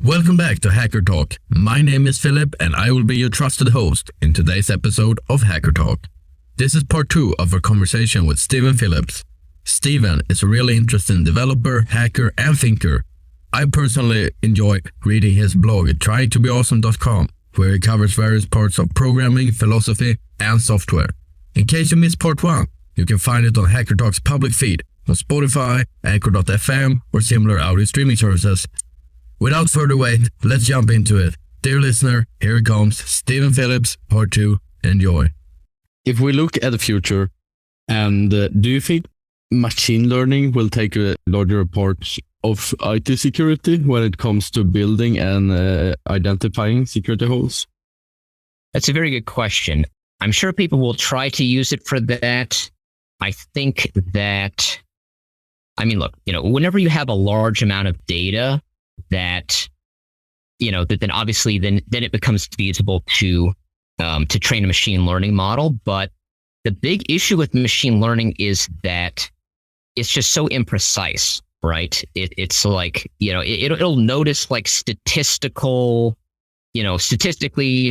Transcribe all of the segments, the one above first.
Welcome back to Hacker Talk. My name is Philip and I will be your trusted host in today's episode of Hacker Talk. This is part 2 of our conversation with Steven Phillips. Steven is a really interesting developer, hacker and thinker. I personally enjoy reading his blog at tryingtobeawesome.com, where he covers various parts of programming, philosophy and software. In case you missed part 1, you can find it on Hacker Talk's public feed on Spotify, Anchor.fm or similar audio streaming services. Without further wait, let's jump into it. Dear listener, here it comes, Steven Phillips, part 2. Enjoy. If we look at the future, and do you think machine learning will take a larger part of IT security when it comes to building and identifying security holes? That's a very good question. I'm sure people will try to use it for that. I think that, look, whenever you have a large amount of data that, then obviously then it becomes feasible to train a machine learning model. But the big issue with machine learning is that it's just so imprecise, right? It's like, it'll notice like statistically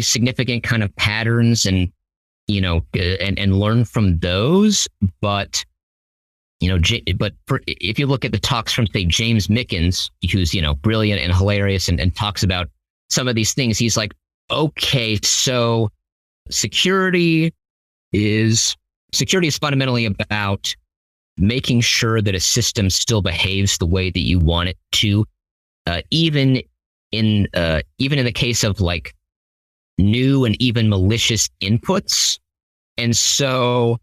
significant kind of patterns and learn from those. But, if you look at the talks from, say, James Mickens, who's, brilliant and hilarious and talks about some of these things, he's like, okay, so security is fundamentally about making sure that a system still behaves the way that you want it to, even in the case of like new and even malicious inputs. And so,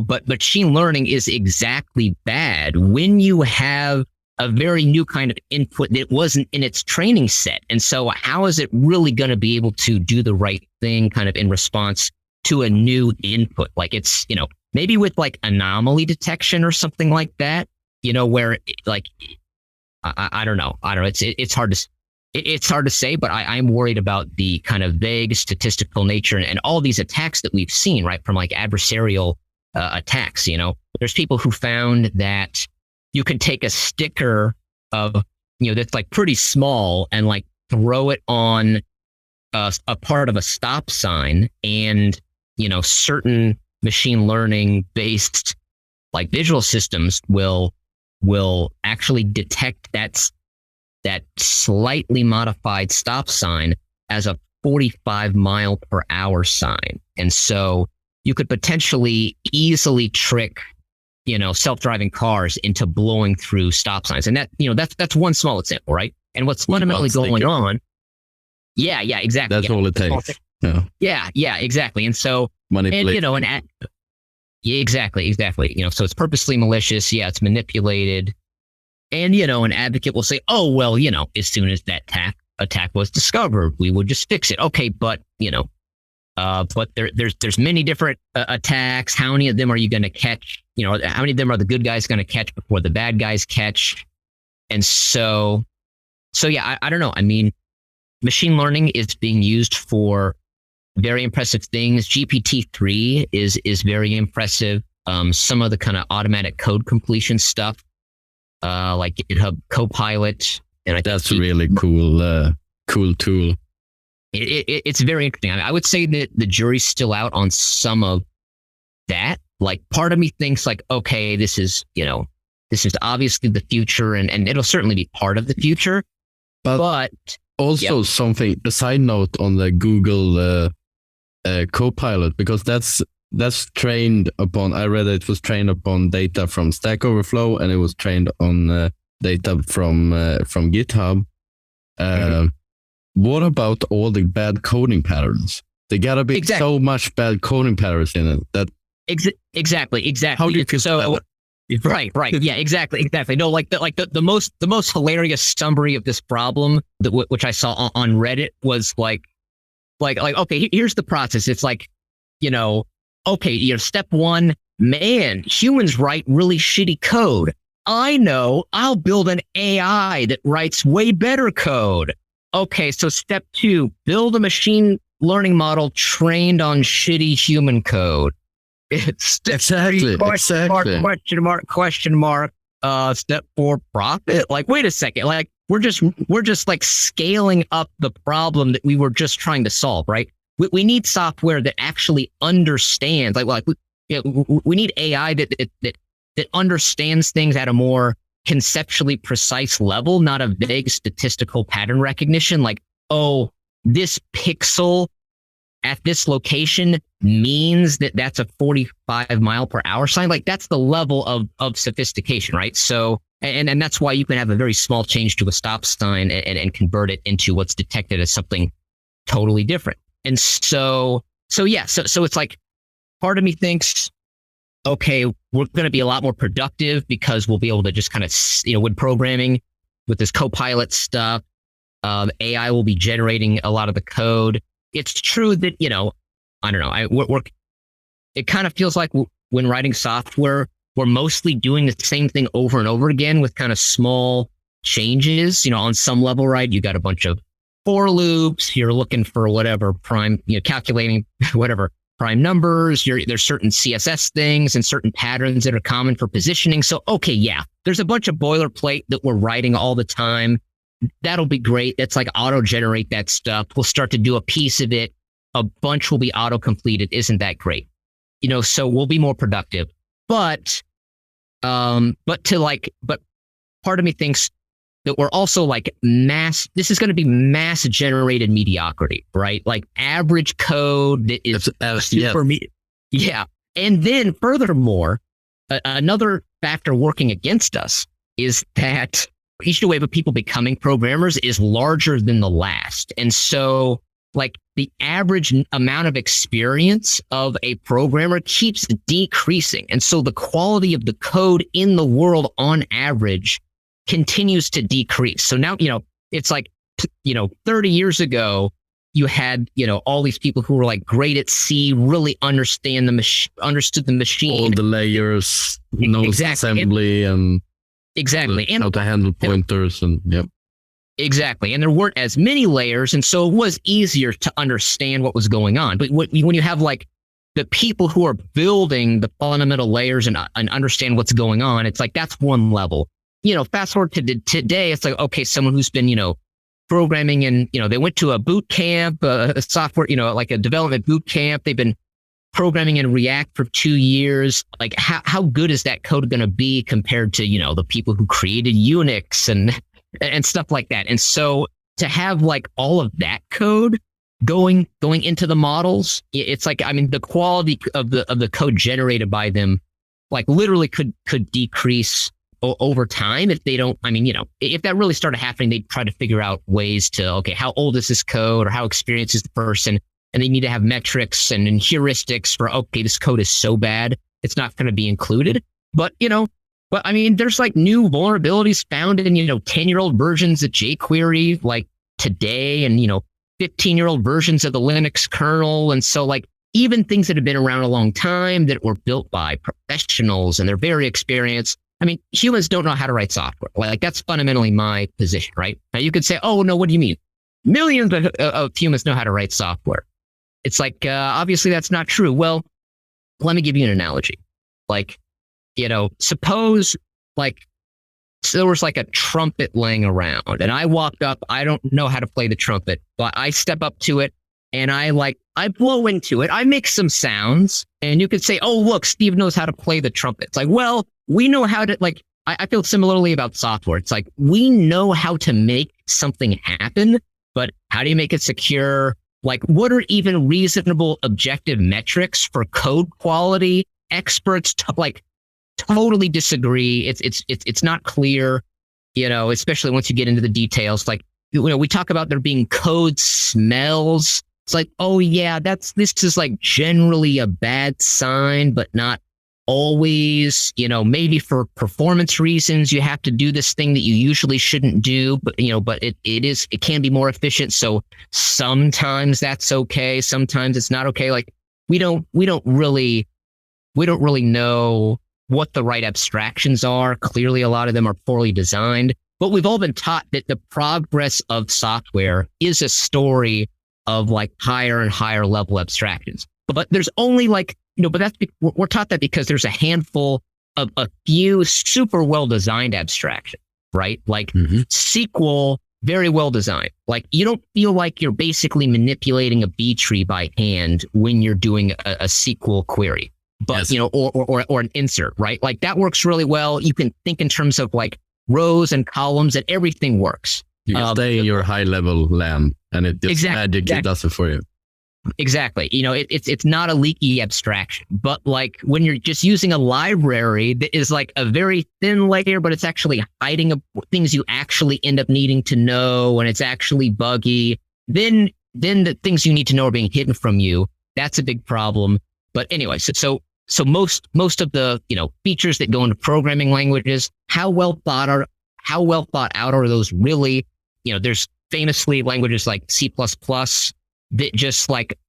but machine learning is exactly bad when you have a very new kind of input that wasn't in its training set. And so how is it really going to be able to do the right thing kind of in response to a new input? Like it's, maybe with like anomaly detection or something like that, where like, I don't know. It's hard to say, but I'm worried about the kind of vague statistical nature and all these attacks that we've seen, right? From like adversarial attacks, there's people who found that you can take a sticker of, that's like pretty small and like throw it on a part of a stop sign, and, certain machine learning based like visual systems will actually detect that slightly modified stop sign as a 45 mile per hour sign. And so you could potentially easily trick, self-driving cars into blowing through stop signs. And that, that's one small example, right? And what's fundamentally going on. Yeah, exactly. That's all it takes. Yeah, exactly. And so, exactly. So it's purposely malicious. Yeah, it's manipulated. And, an advocate will say, oh, well, as soon as that attack was discovered, we would just fix it. Okay, but, but there's many different attacks. How many of them are you going to catch? How many of them are the good guys going to catch before the bad guys catch? And so yeah, I don't know. Machine learning is being used for very impressive things. GPT-3 is very impressive. Some of the kind of automatic code completion stuff, like GitHub Copilot, and that's a really cool tool. It's very interesting. I would say that the jury's still out on some of that. Like part of me thinks like, okay, this is obviously the future and it'll certainly be part of the future. But also something, a side note on the Google Copilot, because that's trained upon, I read it was trained upon data from Stack Overflow and it was trained on data from GitHub. What about all the bad coding patterns? There gotta be so much bad coding patterns in it that exactly. How do you feel about that? Right. Yeah, exactly. No, like the most hilarious summary of this problem which I saw on Reddit was like, okay, here's the process. It's like, okay, step 1, man, humans write really shitty code. I know, I'll build an AI that writes way better code. Okay, so step 2, build a machine learning model trained on shitty human code. It's exactly. Question mark. Step 4, profit. Like, wait a second. Like, we're just like scaling up the problem that we were just trying to solve, right? We need software that actually understands, we need AI that understands things at a more conceptually precise level, not a vague statistical pattern recognition. Like, oh, this pixel at this location means that that's a 45 mile per hour sign. Like, that's the level of sophistication, right? So, and that's why you can have a very small change to a stop sign and convert it into what's detected as something totally different. And so it's like, part of me thinks, okay, we're going to be a lot more productive because we'll be able to just kind of, with programming, with this Copilot stuff, AI will be generating a lot of the code. It's true that, I don't know, it kind of feels like when writing software, we're mostly doing the same thing over and over again with kind of small changes, on some level, right? You got a bunch of for loops, you're looking for whatever prime, calculating whatever prime numbers, there's certain CSS things and certain patterns that are common for positioning. So, okay, yeah, there's a bunch of boilerplate that we're writing all the time. That'll be great. That's like auto-generate that stuff. We'll start to do a piece of it. A bunch will be auto-completed. Isn't that great? So we'll be more productive. But part of me thinks that we're also like this is going to be mass generated mediocrity, right? Like average code that is super yeah. And then furthermore, another factor working against us is that each wave of people becoming programmers is larger than the last. And so like the average amount of experience of a programmer keeps decreasing. And so the quality of the code in the world on average continues to decrease. So now, it's like, 30 years ago, you had, all these people who were like great at C, really understood the machine. All the layers, assembly and exactly. How to handle pointers and yep. Exactly. And there weren't as many layers. And so it was easier to understand what was going on. But when you have like the people who are building the fundamental layers and understand what's going on, it's like, that's one level. Fast forward to today, it's like, okay, someone who's been, programming and, they went to a boot camp, a software, like a development boot camp. They've been programming in React for 2 years. Like how good is that code going to be compared to, the people who created Unix and stuff like that. And so to have like all of that code going into the models, it's like, I mean, the quality of the code generated by them, like literally could decrease over time if they don't, if that really started happening, they'd try to figure out ways to, okay, how old is this code or how experienced is the person? And they need to have metrics and heuristics for, okay, this code is so bad, it's not going to be included. But, there's like new vulnerabilities found in, 10-year-old versions of jQuery, like today and, 15-year-old versions of the Linux kernel. And so like even things that have been around a long time that were built by professionals and they're very experienced. Humans don't know how to write software. Like that's fundamentally my position, right? Now you could say, oh no, what do you mean? Millions of humans know how to write software. It's like, obviously that's not true. Well, let me give you an analogy. Like, suppose like so there was like a trumpet laying around and I walked up, I don't know how to play the trumpet, but I step up to it and I blow into it. I make some sounds and you could say, oh, look, Steve knows how to play the trumpet. It's like, well, we know how to I feel similarly about software. It's like, we know how to make something happen, but how do you make it secure? Like, what are even reasonable objective metrics for code quality? Experts totally disagree. It's not clear, especially once you get into the details. Like, we talk about there being code smells. It's like, oh yeah, this is like generally a bad sign, but not always. Maybe for performance reasons, you have to do this thing that you usually shouldn't do, but it can be more efficient. So sometimes that's okay. Sometimes it's not okay. Like we don't really know what the right abstractions are. Clearly, a lot of them are poorly designed, but we've all been taught that the progress of software is a story of like higher and higher level abstractions. But there's only we're taught that because there's a handful of a few super well designed abstractions. right? Like SQL, very well designed. Like you don't feel like you're basically manipulating a B tree by hand when you're doing a SQL query, but or an insert, right? Like that works really well. You can think in terms of like rows and columns, and everything works. You can stay in your high level LAM, and it just magically does it for you. Exactly. It's not a leaky abstraction, but like when you're just using a library that is like a very thin layer, but it's actually hiding things you actually end up needing to know, and it's actually buggy, then the things you need to know are being hidden from you. That's a big problem. But anyway, so most of the, features that go into programming languages, how well thought out are those really? There's famously languages like C++ that just like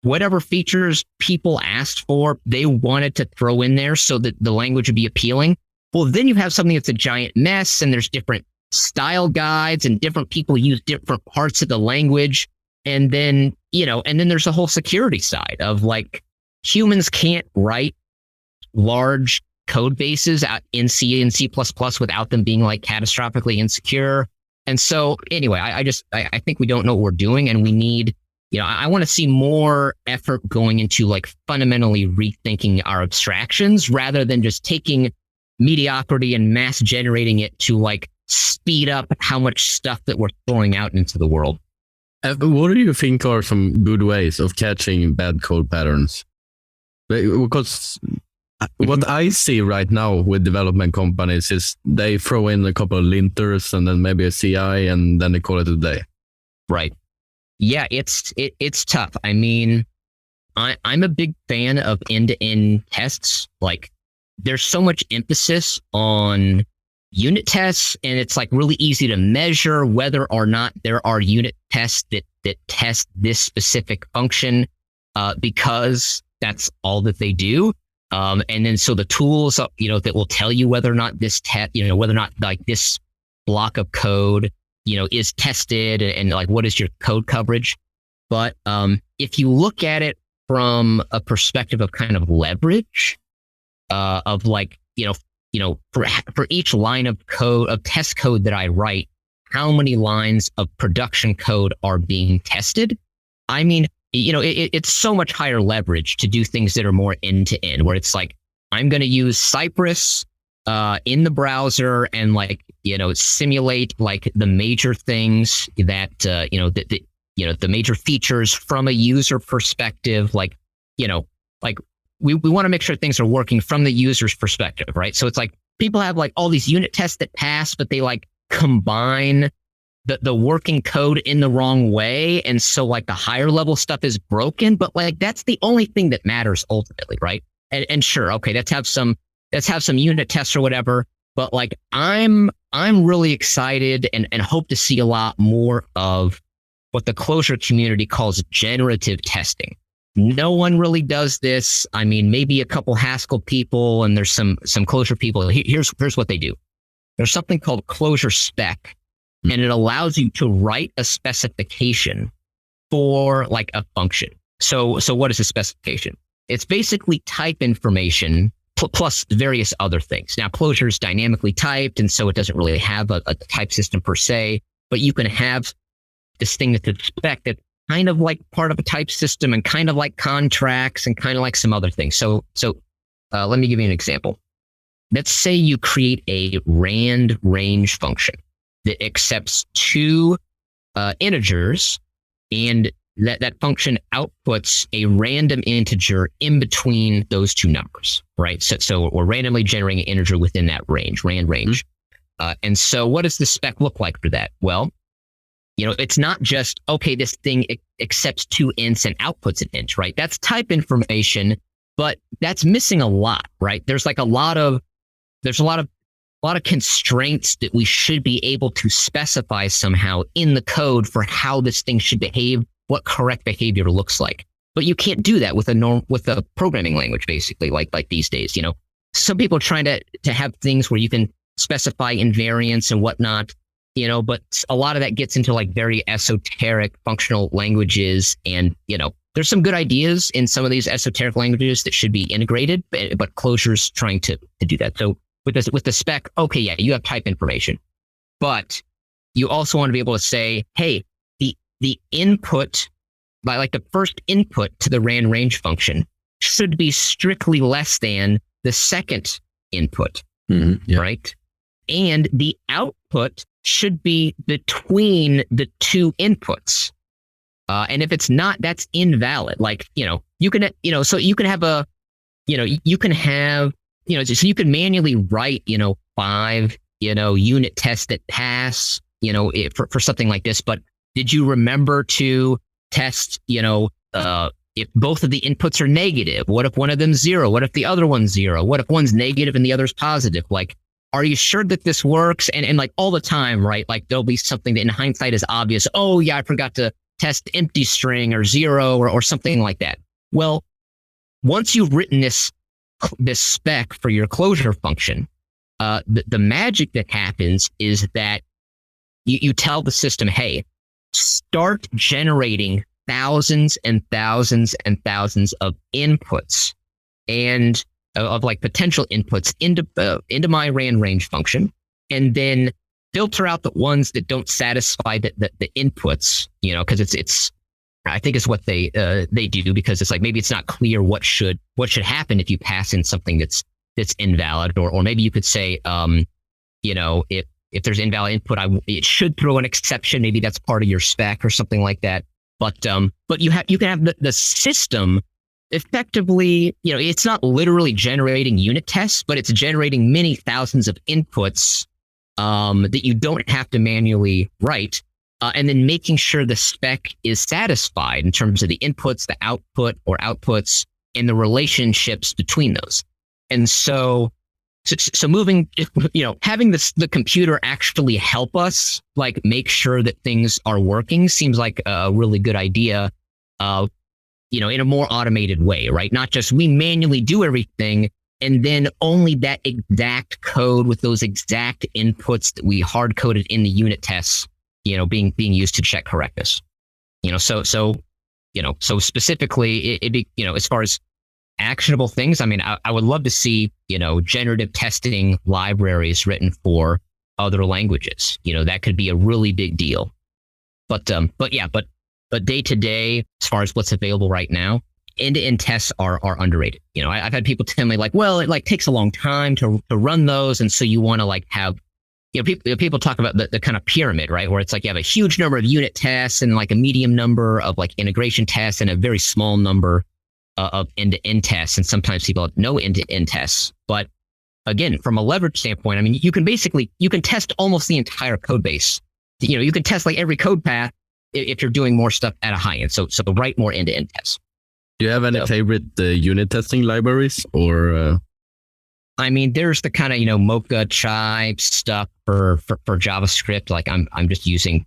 whatever features people asked for, they wanted to throw in there so that the language would be appealing. Well, then you have something that's a giant mess, and there's different style guides, and different people use different parts of the language. And then, and then there's a whole security side of like humans can't write large code bases out in C and C++ without them being like catastrophically insecure. And so anyway, I think we don't know what we're doing, and we need, I want to see more effort going into like fundamentally rethinking our abstractions rather than just taking mediocrity and mass generating it to like speed up how much stuff that we're throwing out into the world. What do you think are some good ways of catching bad code patterns? Because what I see right now with development companies is they throw in a couple of linters and then maybe a CI, and then they call it a day. Right. Yeah, it's tough. I mean, I'm a big fan of end-to-end tests. Like, there's so much emphasis on unit tests, and it's like really easy to measure whether or not there are unit tests that test this specific function, because that's all that they do. And then so the tools, that will tell you whether or not this whether or not like this block of code, is tested, and like what is your code coverage. But if you look at it from a perspective of kind of leverage, of like, for each line of code, of test code that I write, how many lines of production code are being tested? I mean, it's so much higher leverage to do things that are more end to end, where it's like, I'm going to use Cypress in the browser and like, simulate like the major things that, the major features from a user perspective, like, we want to make sure things are working from the user's perspective, right? So it's like people have like all these unit tests that pass, but they like combine the working code in the wrong way. And so like the higher level stuff is broken, but like that's the only thing that matters ultimately, right? And sure, okay, let's have some unit tests or whatever. But like I'm really excited and hope to see a lot more of what the Clojure community calls generative testing. No one really does this. I mean, maybe a couple Haskell people, and there's some Clojure people. Here's what they do. There's something called Clojure spec, and it allows you to write a specification for like a function. So what is a specification? It's basically type information plus various other things. Now, Clojure is dynamically typed, and so it doesn't really have a type system per se, but you can have this thing that's a spec that's kind of like part of a type system, and kind of like contracts, and kind of like some other things. So let me give you an example. Let's say you create a rand range function that accepts two integers, and that function outputs a random integer in between those two numbers, right? So we're randomly generating an integer within that range, rand range. And so what does the spec look like for that? Well, it's not just, okay, this thing accepts two ints and outputs an int, right? That's type information, but that's missing a lot, right? There's a lot of constraints that we should be able to specify somehow in the code for how this thing should behave, what correct behavior looks like. But you can't do that with a programming language, basically, like these days. Some people are trying to have things where you can specify invariants and whatnot, but a lot of that gets into like very esoteric functional languages. And, there's some good ideas in some of these esoteric languages that should be integrated, but Clojure's trying to do that. So with the spec, okay, yeah, you have type information. but you also want to be able to say, hey, the input, by like the first input to the rand range function should be strictly less than the second input, right? And the output should be between the two inputs. And if it's not, that's invalid. Like, you can, so you can have so you can manually write, 5, unit tests that pass, for something like this. But did you remember to test, if both of the inputs are negative? What if one of them's 0? What if the other one's 0? What if one's negative and the other's positive? Like, are you sure that this works? And like all the time, right? Like there'll be something that in hindsight is obvious. Oh yeah, I forgot to test empty string or 0 or something like that. Well, once you've written this spec for your Clojure function, the magic that happens is that you tell the system, hey, start generating thousands and thousands and thousands of inputs and of like potential inputs into my rand range function, and then filter out the ones that don't satisfy the inputs, because it's I think it's what they do, because it's like maybe it's not clear what should happen if you pass in something that's invalid, or maybe you could say if there's invalid input, it should throw an exception. Maybe that's part of your spec or something like that. But you can have the system effectively, it's not literally generating unit tests, but it's generating many thousands of inputs that you don't have to manually write, and then making sure the spec is satisfied in terms of the inputs, the output or outputs, and the relationships between those. And so moving, having the computer actually help us, like make sure that things are working, seems like a really good idea, in a more automated way, right? Not just we manually do everything and then only that exact code with those exact inputs that we hard coded in the unit tests, being used to check correctness. So specifically, as far as actionable things, I mean, I would love to see, generative testing libraries written for other languages. That could be a really big deal. But day to day, as far as what's available right now, end-to-end tests are underrated. I've had people tell me like, well, it like takes a long time to run those, and so you want to like have, people talk about the kind of pyramid, right, where it's like you have a huge number of unit tests and like a medium number of like integration tests and a very small number of end-to-end tests, and sometimes people have no end-to-end tests. But again, from a leverage standpoint, I mean, you can test almost the entire code base. You can test like every code path if you're doing more stuff at a high end. So write more end-to-end tests. Do you have any favorite unit testing libraries, or? I mean, there's the kind of Mocha Chai stuff for JavaScript. Like I'm just using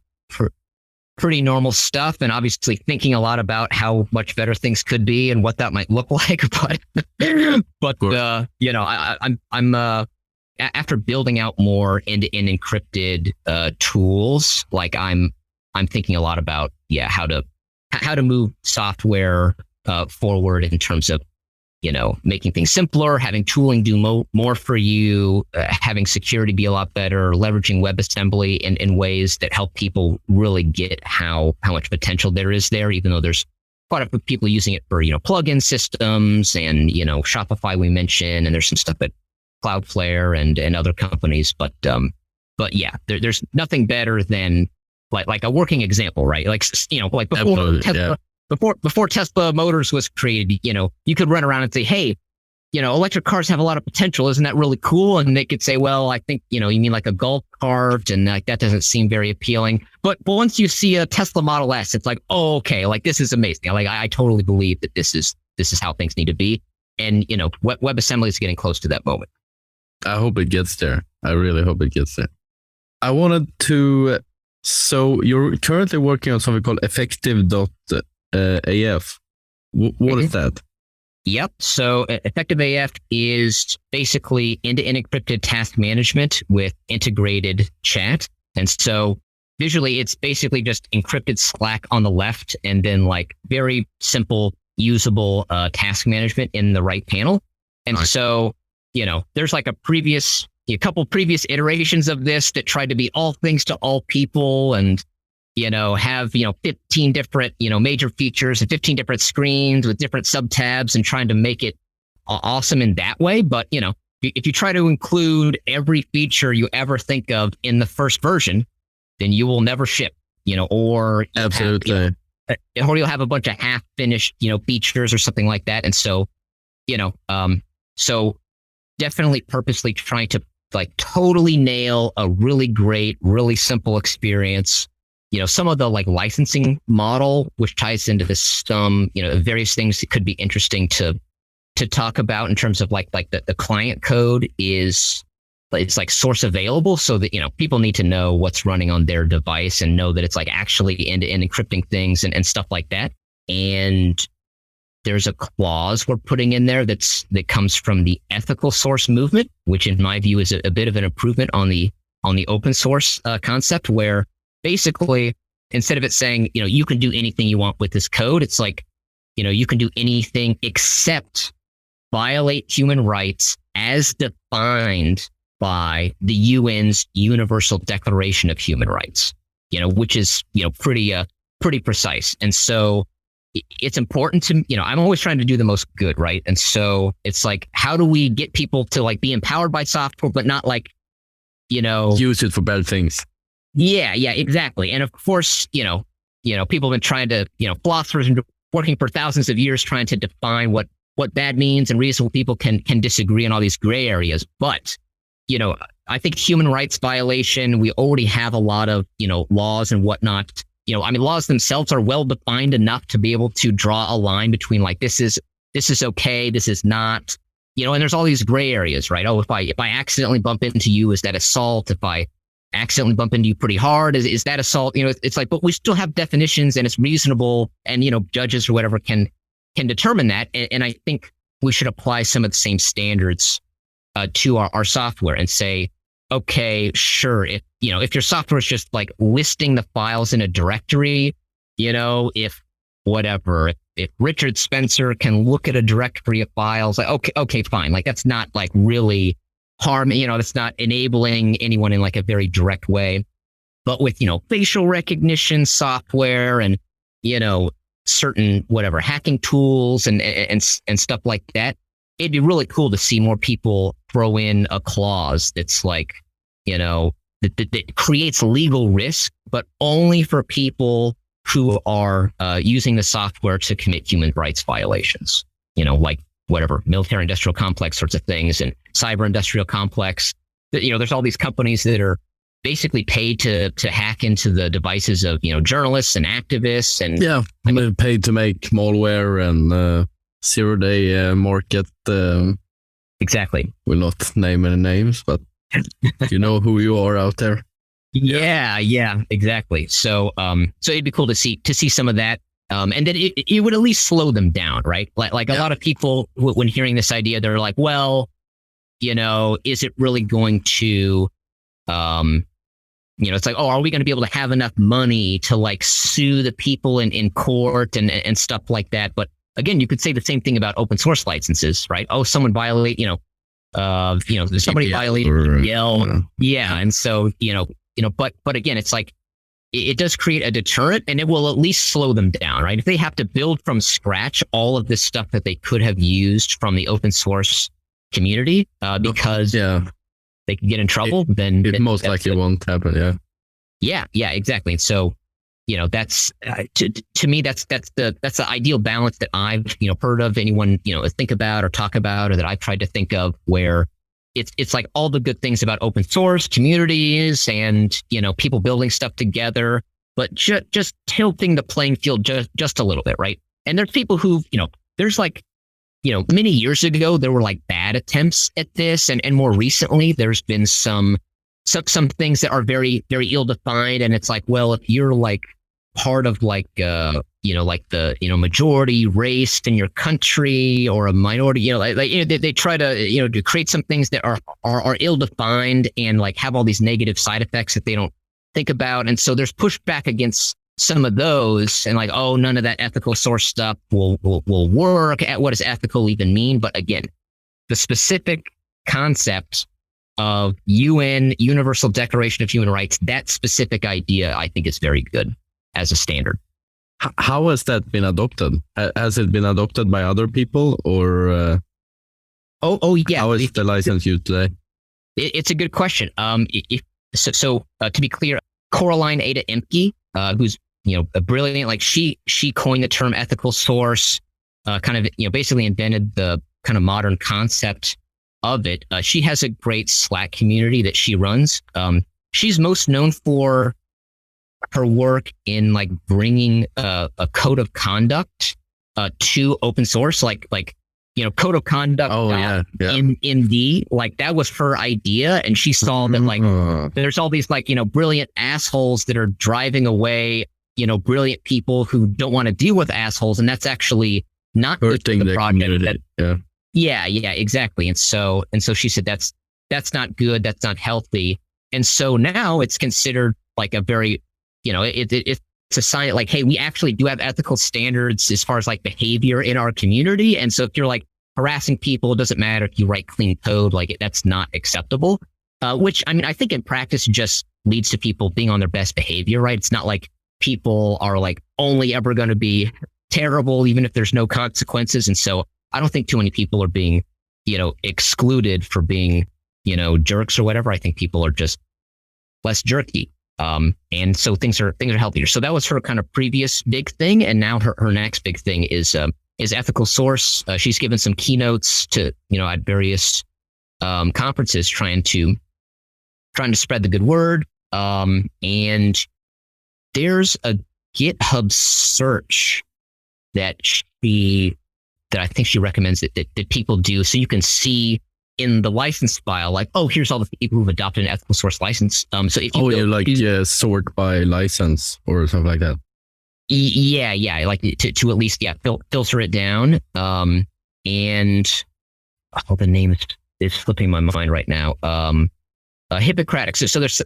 pretty normal stuff, and obviously thinking a lot about how much better things could be and what that might look like. But I'm after building out more end-to-end encrypted tools, like I'm thinking a lot about how to move software forward in terms of making things simpler, having tooling do more for you, having security be a lot better, leveraging WebAssembly in ways that help people really get how much potential there is there, even though there's quite a few people using it for plugin systems and Shopify we mentioned, and there's some stuff at Cloudflare and other companies. But yeah, there's nothing better than like a working example, right? Like like before Tesla. Before Tesla Motors was created, you could run around and say, hey, electric cars have a lot of potential. Isn't that really cool? And they could say, well, I think, you mean like a golf cart, and like that doesn't seem very appealing. But once you see a Tesla Model S, it's like, oh, okay, like this is amazing. Like I totally believe that this is how things need to be. And, WebAssembly is getting close to that moment. I hope it gets there. I really hope it gets there. I wanted to, so you're currently working on something called effective.af. What is that? Yep. So Effective AF is basically end-to-end encrypted task management with integrated chat. And so visually, it's basically just encrypted Slack on the left, and then like very simple, usable task management in the right panel. And so, there's like a previous a couple previous iterations of this that tried to be all things to all people and, have, 15 different, major features and 15 different screens with different subtabs and trying to make it awesome in that way. But, if you try to include every feature you ever think of in the first version, then you will never ship, or absolutely. Or you'll have a bunch of half-finished, features or something like that. And so, so definitely purposely trying to like totally nail a really great, really simple experience. Some of the like licensing model, which ties into this, various things that could be interesting to talk about in terms of like the client code is, it's like source available so that, people need to know what's running on their device and know that it's like actually end-to-end encrypting things and stuff like that. And there's a clause we're putting in there that comes from the ethical source movement, which in my view is a bit of an improvement on the open source concept, where basically instead of it saying, you can do anything you want with this code, it's like, you can do anything except violate human rights as defined by the UN's Universal Declaration of Human Rights, which is, pretty precise. And so it's important to, I'm always trying to do the most good, right? And so it's like, how do we get people to like be empowered by software, but not like, use it for bad things? Yeah, exactly. And of course, people have been trying to, philosophers have been working for thousands of years trying to define what bad means, and reasonable people can disagree on all these gray areas. But, I think human rights violation, we already have a lot of, laws and whatnot. Laws themselves are well defined enough to be able to draw a line between like, this is okay, this is not, and there's all these gray areas, right? Oh, if I accidentally bump into you, is that assault? If I accidentally bump into you pretty hard, is that assault? It's like, but we still have definitions and it's reasonable, and, judges or whatever can determine that. And I think we should apply some of the same standards to our software and say, okay, sure, if your software is just like listing the files in a directory, if Richard Spencer can look at a directory of files, like, okay, fine. Like, that's not like really harm, that's not enabling anyone in like a very direct way. But with, facial recognition software and, certain hacking tools and stuff like that, it'd be really cool to see more people throw in a clause that's like, that creates legal risk, but only for people who are using the software to commit human rights violations, like military industrial complex sorts of things and cyber industrial complex. There's all these companies that are basically paid to hack into the devices of, journalists and activists. And I'm paid to make malware and zero-day market. Exactly. Will not name any names, but you know who you are out there. Yeah, exactly. So it'd be cool to see some of that. And then it would at least slow them down, right? Like a lot of people, when hearing this idea, they're like, well, is it really going to, it's like, oh, are we going to be able to have enough money to like sue the people in court and stuff like that? But again, you could say the same thing about open source licenses, right? Oh, someone violate, somebody violated Yell. Yeah. And so, but again, it's like, it does create a deterrent, and it will at least slow them down, right? If they have to build from scratch all of this stuff that they could have used from the open source community, because they can get in trouble, then it most likely won't happen. Yeah, exactly. And so, that's to me, that's the ideal balance that I've heard of anyone think about or talk about, or that I've tried to think of, where it's like all the good things about open source communities and people building stuff together, but just tilting the playing field just a little bit, right? And there's people who there's like many years ago there were like bad attempts at this, and more recently there's been some things that are very, very ill-defined, and it's like, well, if you're like part of like like the majority race in your country, or a minority, they try to create some things that are ill-defined and like have all these negative side effects that they don't think about, and so there's pushback against some of those, and like, oh, none of that ethical source stuff will work. What does ethical even mean? But again, the specific concept of UN, Universal Declaration of Human Rights, that specific idea, I think is very good as a standard. How has that been adopted? Has it been adopted by other people, or yeah. how is the license used today? It's a good question. To be clear, Coraline Ada Imke, who's a brilliant, like she coined the term ethical source, kind of basically invented the kind of modern concept of it. She has a great Slack community that she runs. She's most known for her work in like bringing a code of conduct to open source, like code of conduct. In MD, like that was her idea, and she saw that like there's all these like brilliant assholes that are driving away brilliant people who don't want to deal with assholes, and that's actually not hurting the project. community. Yeah, exactly. And so she said that's not good, that's not healthy, and so now it's considered like a very it's a sign like, hey, we actually do have ethical standards as far as like behavior in our community. And so if you're like harassing people, it doesn't matter if you write clean code, like that's not acceptable. Which, I mean, I think in practice just leads to people being on their best behavior, right? It's not like people are like only ever going to be terrible, even if there's no consequences. And so I don't think too many people are being, excluded for being, jerks or whatever. I think people are just less jerky. And so things are healthier. So that was her kind of previous big thing. And now her next big thing is ethical source. She's given some keynotes to, at various, conferences trying to spread the good word. And there's a GitHub search that I think she recommends that people do. So you can see in the license file, like, oh, here's all the people who've adopted an ethical source license. So if you sort by license or something like that. Yeah, like to at least filter it down. And the name is slipping my mind right now. Hippocratic. So there's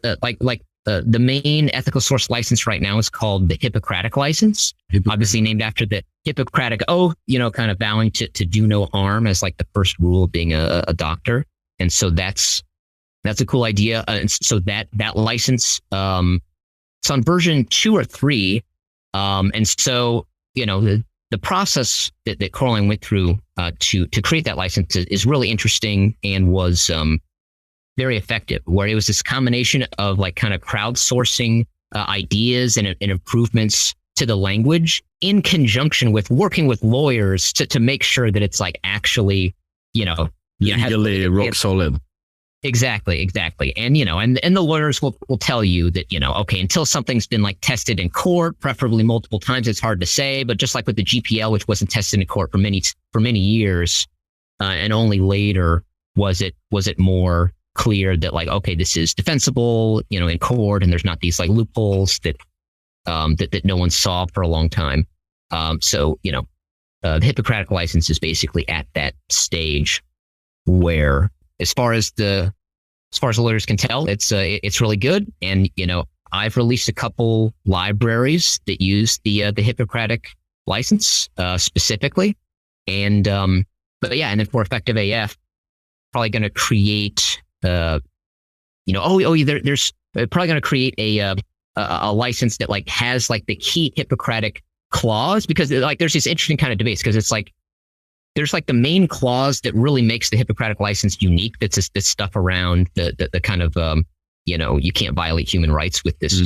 the main ethical source license right now is called the Hippocratic license, obviously named after the Hippocratic oath, kind of vowing to do no harm as like the first rule of being a doctor. And so that's a cool idea. And so that license, it's on version 2 or 3. And so, the process that Coraline went through to create that license is really interesting and was very effective, where it was this combination of like kind of crowdsourcing ideas and improvements to the language in conjunction with working with lawyers to make sure that it's like actually, legally rock solid. Exactly. And, and the lawyers will tell you that, okay, until something's been like tested in court, preferably multiple times, it's hard to say. But just like with the GPL, which wasn't tested in court for many years, and only later was it more clear that like, okay, this is defensible, in court, and there's not these like loopholes that no one saw for a long time. So, the Hippocratic license is basically at that stage where, as far as the lawyers can tell, it's really good. And, I've released a couple libraries that use the Hippocratic license, specifically. And, but yeah, and then for Effective AF, probably going to create, there's probably going to create a license that like has like the key Hippocratic clause, because like there's this interesting kind of debates, because it's like there's like the main clause that really makes the Hippocratic license unique. That's this stuff around the kind of you can't violate human rights with this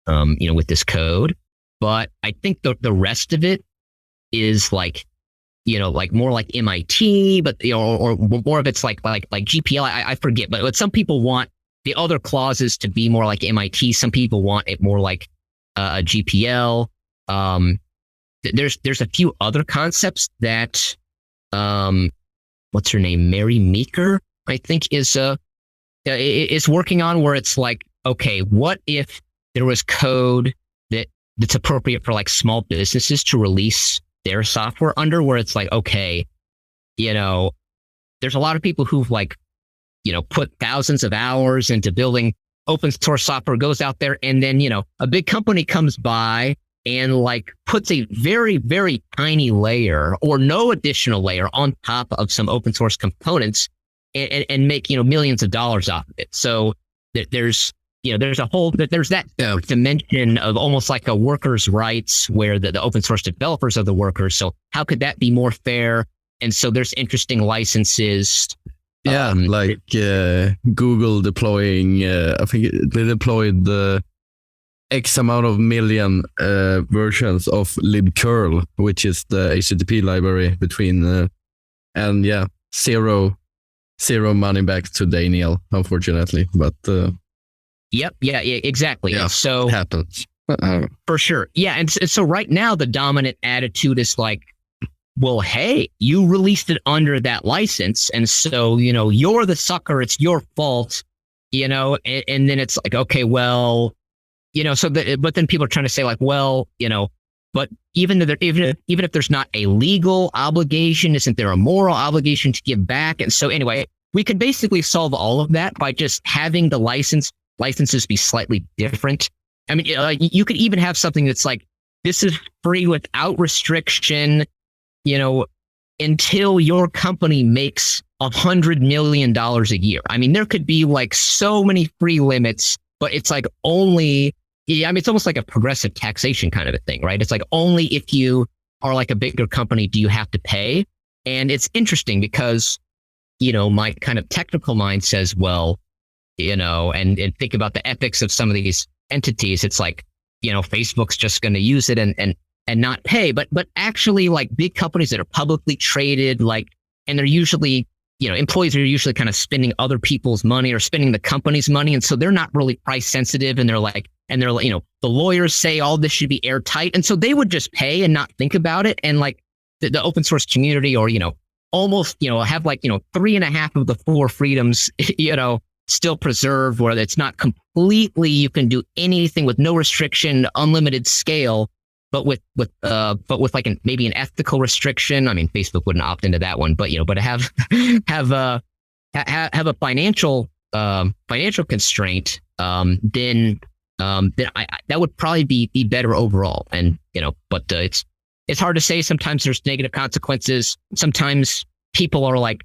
with this code. But I think the rest of it is like like more like MIT, but or more of it's like GPL. I forget, but some people want the other clauses to be more like MIT. Some people want it more like a GPL. There's a few other concepts that what's her name, Mary Meeker, I think is working on, where it's like, okay, what if there was code that's appropriate for like small businesses to release their software under, where it's like, okay, there's a lot of people who've like, put thousands of hours into building open source software, goes out there, and then, a big company comes by and like puts a very, very tiny layer or no additional layer on top of some open source components. and make, millions of dollars off of it. So there's that dimension of almost like a workers' rights where the open source developers are the workers. So how could that be more fair? And so there's interesting licenses. Google deploying, I think they deployed the X amount of million versions of libcurl, which is the HTTP library between, zero money back to Daniel, unfortunately. But Yep. Yeah, exactly. Yeah, so it happens. For sure. Yeah. And so right now the dominant attitude is like, well, hey, you released it under that license. And so, you're the sucker. It's your fault, and then it's like, okay, well, but then people are trying to say like, well, but even if there's not a legal obligation, isn't there a moral obligation to give back? And so anyway, we can basically solve all of that by just having the licenses be slightly different. I mean, you could even have something that's like, this is free without restriction, until your company makes $100 million a year. I mean, there could be like so many free limits, but it's like only, it's almost like a progressive taxation kind of a thing, right? It's like only if you are like a bigger company do you have to pay. And it's interesting because, my kind of technical mind says, well, and think about the ethics of some of these entities. It's like, Facebook's just going to use it and not pay, but actually like big companies that are publicly traded, and they're usually, employees are usually kind of spending other people's money or spending the company's money. And so they're not really price sensitive. And they're like, the lawyers say all this should be airtight. And so they would just pay and not think about it. And like the open source community or, almost, have like, 3.5 of the 4 freedoms, still preserved, where it's not completely, you can do anything with no restriction, unlimited scale. But with like maybe an ethical restriction. I mean, Facebook wouldn't opt into that one, but but to have a financial constraint, then that would probably be better overall. And but it's hard to say. Sometimes there's negative consequences. Sometimes people are like,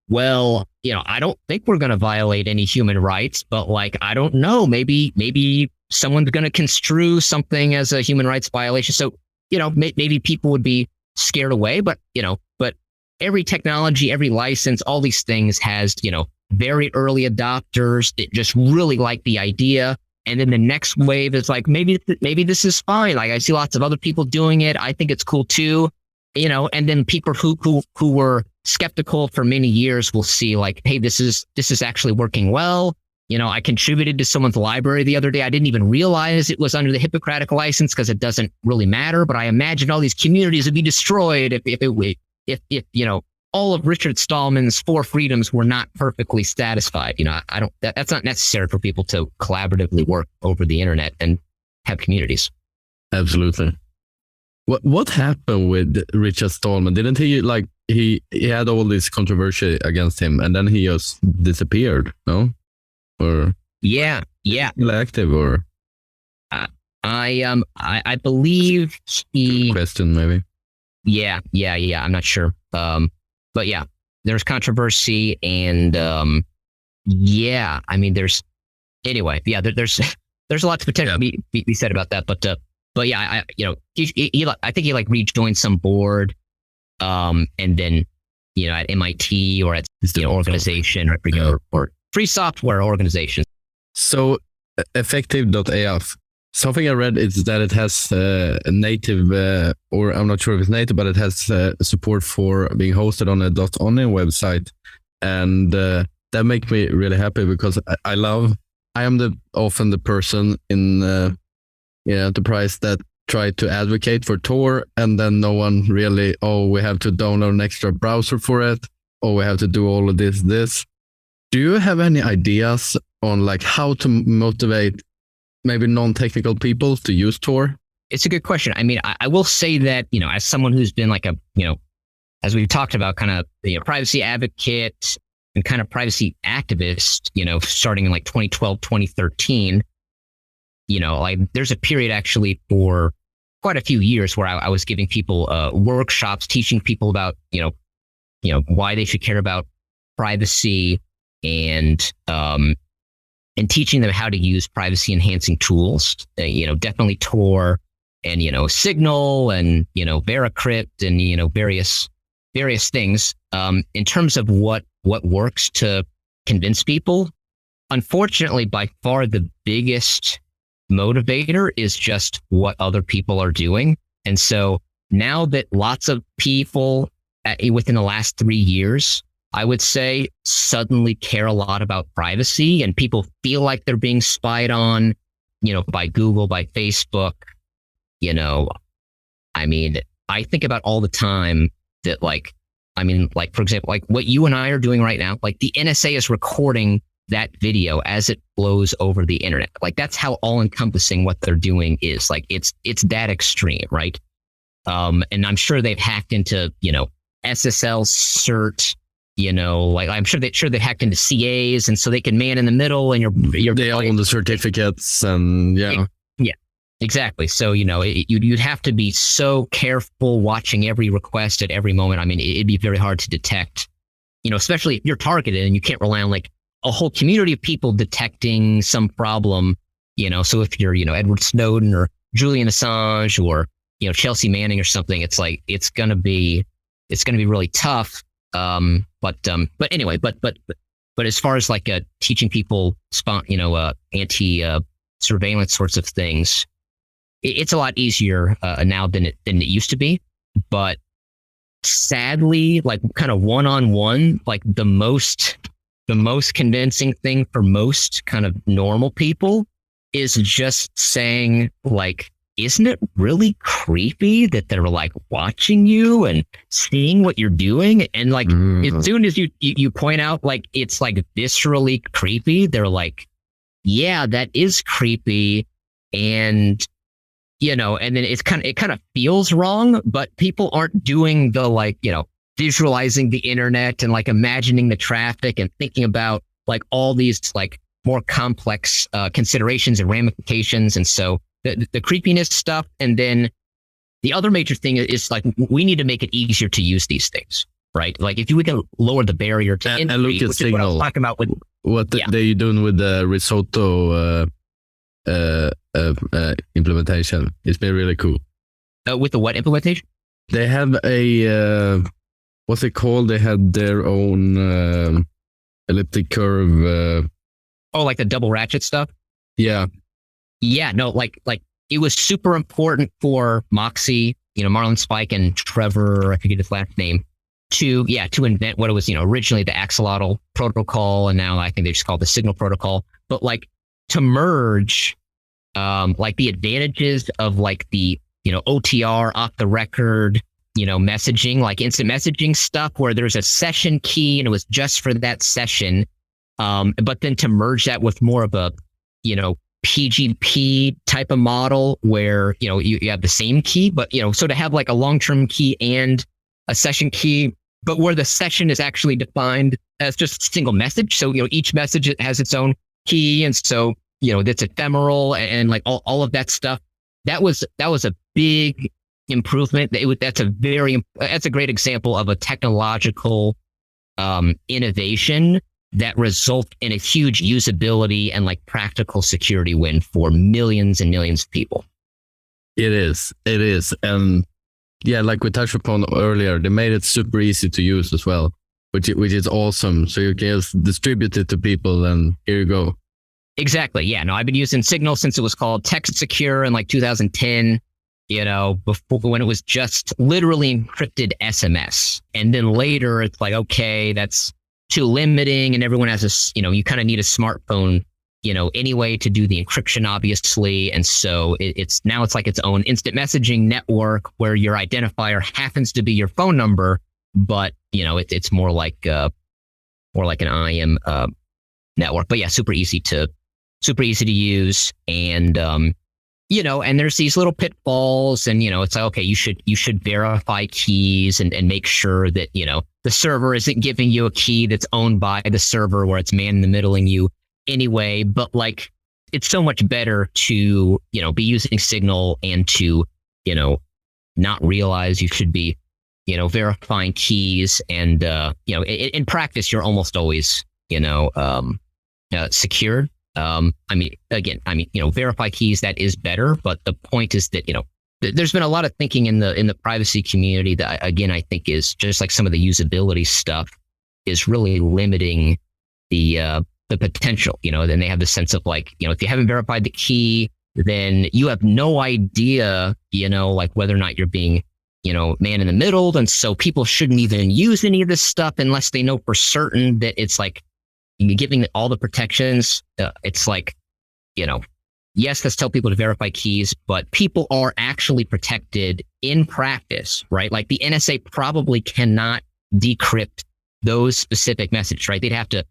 well, I don't think we're going to violate any human rights, but like, I don't know, maybe someone's going to construe something as a human rights violation. So, maybe people would be scared away, but every technology, every license, all these things has, very early adopters that just really like the idea. And then the next wave is like, maybe this is fine. Like I see lots of other people doing it. I think it's cool too, and then people who were skeptical for many years will see like, hey, this is actually working well. I contributed to someone's library the other day. I didn't even realize it was under the Hippocratic license because it doesn't really matter. But I imagine all these communities would be destroyed if all of Richard Stallman's 4 freedoms were not perfectly satisfied. That's not necessary for people to collaboratively work over the internet and have communities. Absolutely. What happened with Richard Stallman? Didn't he he had all this controversy against him and then he just disappeared? No. Or yeah, still active or I believe he question maybe. Yeah. I'm not sure. But yeah, there's controversy and I mean there's a lot to potentially be said about that. But yeah, I think he like rejoined some board, and then at MIT or at organization or free software organization. So effective.af. Something I read is that it has a native, or I'm not sure if it's native, but it has support for being hosted on a .onion website, and that makes me really happy because I am often the person in enterprise that try to advocate for Tor, and then no one really, we have to download an extra browser for it, or we have to do all of this. Do you have any ideas on like how to motivate maybe non-technical people to use Tor? It's a good question. I mean, I will say that, as someone who's been like as we've talked about, kind of privacy advocate and kind of privacy activist, starting in like 2012, 2013, like there's a period actually for quite a few years where I was giving people workshops, teaching people about, why they should care about privacy and teaching them how to use privacy enhancing tools. Definitely Tor and Signal and Veracrypt and various things. In terms of what works to convince people, unfortunately, by far the biggest motivator is just what other people are doing. And so now that lots of people within the last 3 years, I would say, suddenly care a lot about privacy, and people feel like they're being spied on, by Google, by Facebook. I think about all the time that for example, like what you and I are doing right now, like the NSA is recording that video as it flows over the internet. Like that's how all encompassing what they're doing is. Like it's that extreme, right? And I'm sure they've hacked into, SSL cert, I'm sure they hacked into CAs, and so they can man in the middle, and they own the certificates, and yeah, exactly. So you'd have to be so careful watching every request at every moment. I mean, it'd be very hard to detect, especially if you're targeted and you can't rely on like a whole community of people detecting some problem. So if you're Edward Snowden or Julian Assange or Chelsea Manning or something, it's like it's gonna be really tough. But anyway, but as far as like teaching people anti surveillance sorts of things, it's a lot easier now than it used to be. But sadly, like kind of one-on-one, like the most convincing thing for most kind of normal people is just saying like, isn't it really creepy that they're like watching you and seeing what you're doing? And like, as soon as you point out like it's like viscerally creepy, they're like, yeah, that is creepy. And and then it kind of feels wrong, but people aren't doing the like, visualizing the internet and like imagining the traffic and thinking about like all these like more complex considerations and ramifications. And so the creepiness stuff. And then the other major thing is like, we need to make it easier to use these things, right? Like if we can lower the barrier to entry, look at which is what I was talking about with what they're doing with the risotto implementation. It's been really cool. With the what implementation? They have a what's it called? They had their own elliptic curve. Like the double ratchet stuff. Yeah. Yeah, no, like it was super important for Moxie, Marlon Spike and Trevor, I forget his last name, to invent what it was, originally the axolotl protocol, and now I think they just call it the signal protocol. But like to merge like the advantages of like the, OTR, off the record, messaging, like instant messaging stuff where there's a session key and it was just for that session. But then to merge that with more of a, PGP type of model where, you have the same key, but, so to have like a long-term key and a session key, but where the session is actually defined as just a single message. So, each message has its own key. And so, that's ephemeral and like all of that stuff. That was a big improvement. That's a great example of a technological innovation that result in a huge usability and like practical security win for millions and millions of people. It is. And yeah, like we touched upon earlier, they made it super easy to use as well, which is awesome. So you can just distribute it to people and here you go. Exactly. Yeah. No, I've been using Signal since it was called Text Secure in like 2010, before when it was just literally encrypted SMS. And then later it's like, okay, that's too limiting, and everyone has you kind of need a smartphone, anyway to do the encryption, obviously. And so it's like its own instant messaging network where your identifier happens to be your phone number, but it's more like an IM network. But yeah, super easy to use, and and there's these little pitfalls, and it's like, okay, you should verify keys and make sure that the server isn't giving you a key that's owned by the server where it's man in the middling you anyway. But like, it's so much better to be using Signal and to not realize you should be verifying keys, and in practice, you're almost always secured. Verify keys, that is better, but the point is that there's been a lot of thinking in the privacy community that, again, I think is just like some of the usability stuff is really limiting the potential. Then they have the sense of like, if you haven't verified the key, then you have no idea, like whether or not you're being, man in the middle. And so people shouldn't even use any of this stuff unless they know for certain that it's like giving all the protections. It's like, yes, let's tell people to verify keys, but people are actually protected in practice, right? Like the NSA probably cannot decrypt those specific messages, right? They'd have to,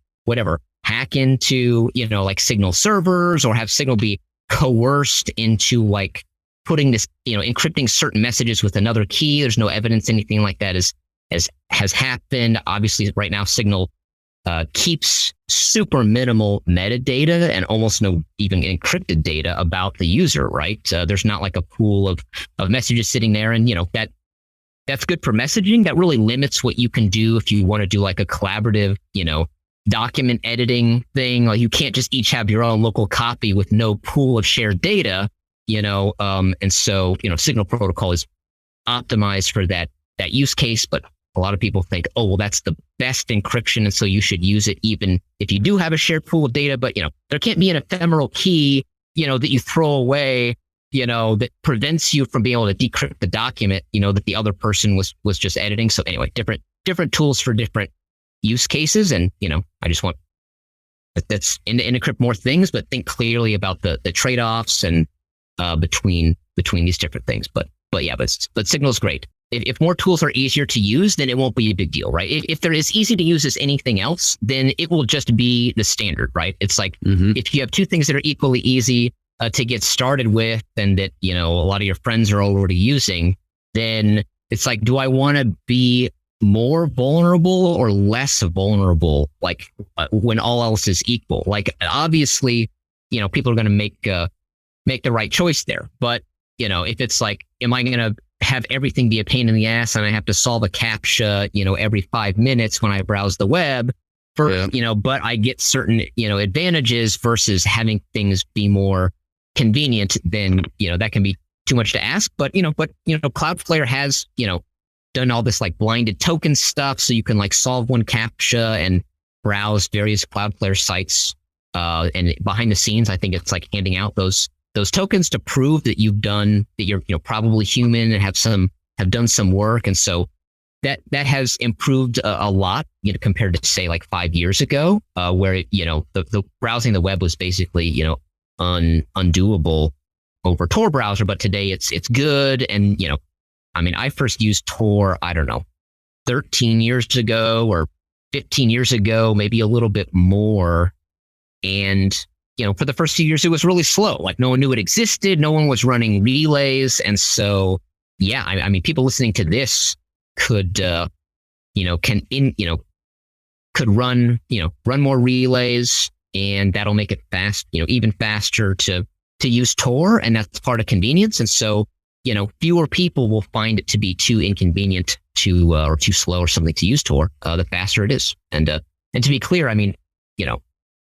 hack into, like Signal servers, or have Signal be coerced into like putting this, encrypting certain messages with another key. There's no evidence anything like that has happened. Obviously, right now, Signal keeps super minimal metadata and almost no even encrypted data about the user, right? There's not like a pool of messages sitting there. And, that's good for messaging. That really limits what you can do if you want to do like a collaborative, document editing thing. Like you can't just each have your own local copy with no pool of shared data, and so, Signal protocol is optimized for that use case, but a lot of people think, oh, well, that's the best encryption, and so you should use it even if you do have a shared pool of data. But, there can't be an ephemeral key, that you throw away, that prevents you from being able to decrypt the document, that the other person was just editing. So anyway, different tools for different use cases. And, I just want that's to encrypt more things, but think clearly about the trade-offs and between these different things. But Signal's great. If more tools are easier to use, then it won't be a big deal, right? If they're as easy to use as anything else, then it will just be the standard, right? It's like if you have two things that are equally easy to get started with, and that, a lot of your friends are already using, then it's like, do I want to be more vulnerable or less vulnerable? Like when all else is equal, like obviously, people are going to make the right choice there. But, if it's like, am I going to have everything be a pain in the ass and I have to solve a CAPTCHA, every 5 minutes when I browse the web but I get certain, advantages versus having things be more convenient, then, that can be too much to ask. But Cloudflare has, done all this like blinded token stuff. So you can like solve one CAPTCHA and browse various Cloudflare sites. And behind the scenes, I think it's like handing out those tokens to prove that you're probably human and have done some work. And so that has improved a lot, compared to say like 5 years ago, where the browsing the web was basically, undoable over Tor browser. But today it's good. And, I first used Tor, 13 years ago or 15 years ago, maybe a little bit more. And, for the first few years, it was really slow. Like no one knew it existed. No one was running relays. And so, yeah, people listening to this could, could run more relays, and that'll make it fast, even faster to use Tor. And that's part of convenience. And so, fewer people will find it to be too inconvenient or too slow or something to use Tor, the faster it is. And to be clear,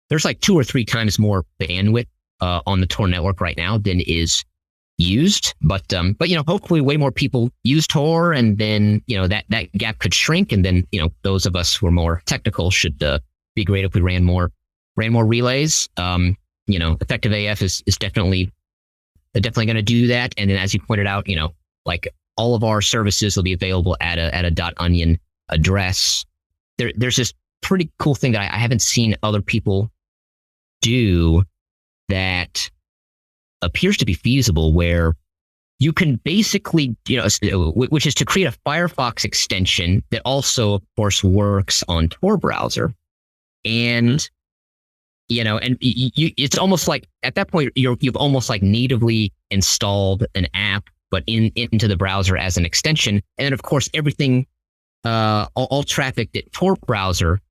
there's like 2 or 3 times more bandwidth on the Tor network right now than is used. But hopefully way more people use Tor, and then, that gap could shrink. And then, those of us who are more technical should be great if we ran more relays. Effective AF is definitely going to do that. And then, as you pointed out, like all of our services will be available at a .onion address. There's this pretty cool thing that I haven't seen other people do that appears to be feasible, where you can basically, which is to create a Firefox extension that also, of course, works on Tor browser. And, it's almost like at that point, you've almost like natively installed an app, but into the browser as an extension. And then, of course, everything, all traffic that Tor browser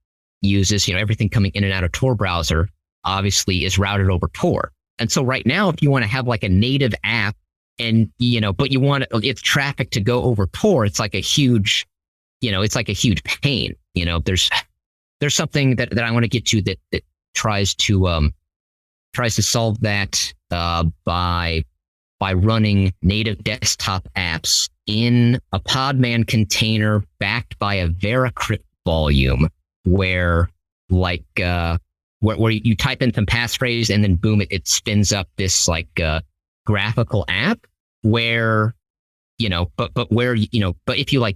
uses, everything coming in and out of Tor browser obviously is routed over Tor. And so right now, if you want to have like a native app but you want its traffic to go over Tor. It's like a huge, it's like a huge pain. There's something that I want to get to that tries to solve that by running native desktop apps in a Podman container backed by a Veracrypt volume, where you type in some passphrase and then boom, it spins up this graphical app where, but if you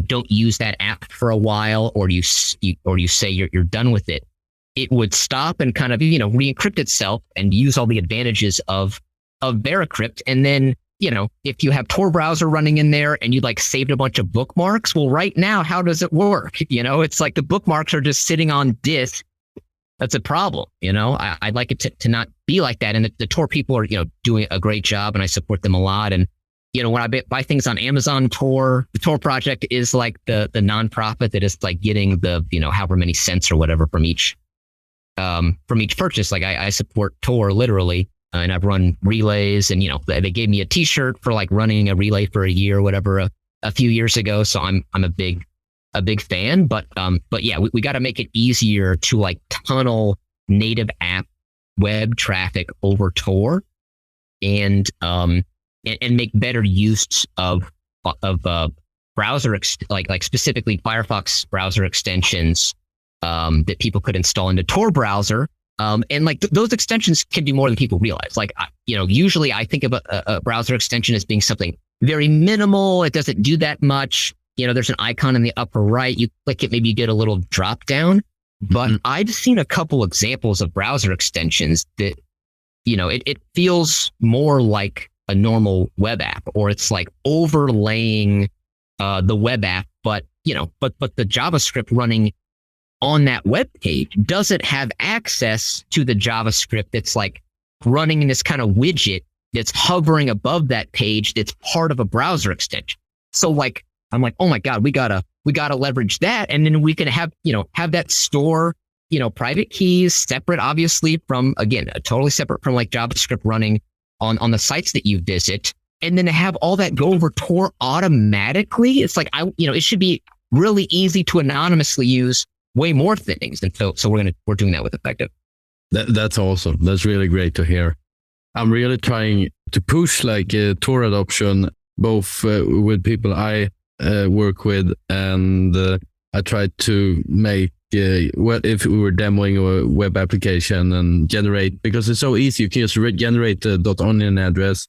don't use that app for a while, or you say you're done with it, it would stop and kind of, re-encrypt itself and use all the advantages of Veracrypt. And then, if you have Tor browser running in there and you saved a bunch of bookmarks, well, right now, how does it work? It's like the bookmarks are just sitting on disk. That's a problem. I'd like it to not be like that. And the Tor people are, doing a great job, and I support them a lot. And, when I buy things on Amazon Tor, the Tor project is like the nonprofit that is getting the, however many cents or whatever from each purchase. I support Tor literally, and I've run relays, and, they gave me a t-shirt for running a relay for a year or whatever a few years ago. So I'm a big fan, but yeah, we got to make it easier to tunnel native app web traffic over Tor, and make better use of browser specifically Firefox browser extensions that people could install into Tor browser. And those extensions can do more than people realize. Usually I think of a browser extension as being something very minimal. It doesn't do that much. There's an icon in the upper right. You click it, maybe you get a little drop down. But I've seen a couple examples of browser extensions that, it feels more like a normal web app, or it's overlaying the web app, but the JavaScript running on that web page doesn't have access to the JavaScript that's running in this kind of widget that's hovering above that page that's part of a browser extension. So I'm oh my God, we gotta leverage that. And then we can have that store, private keys separate, obviously, from, again, totally separate from JavaScript running on the sites that you visit. And then to have all that go over Tor automatically. It's it should be really easy to anonymously use way more things. And so we're doing that with Effective. That's awesome. That's really great to hear. I'm really trying to push Tor adoption, both with people I work with, and I tried to make if we were demoing a web application and generate, because it's so easy. You can just generate the .onion address,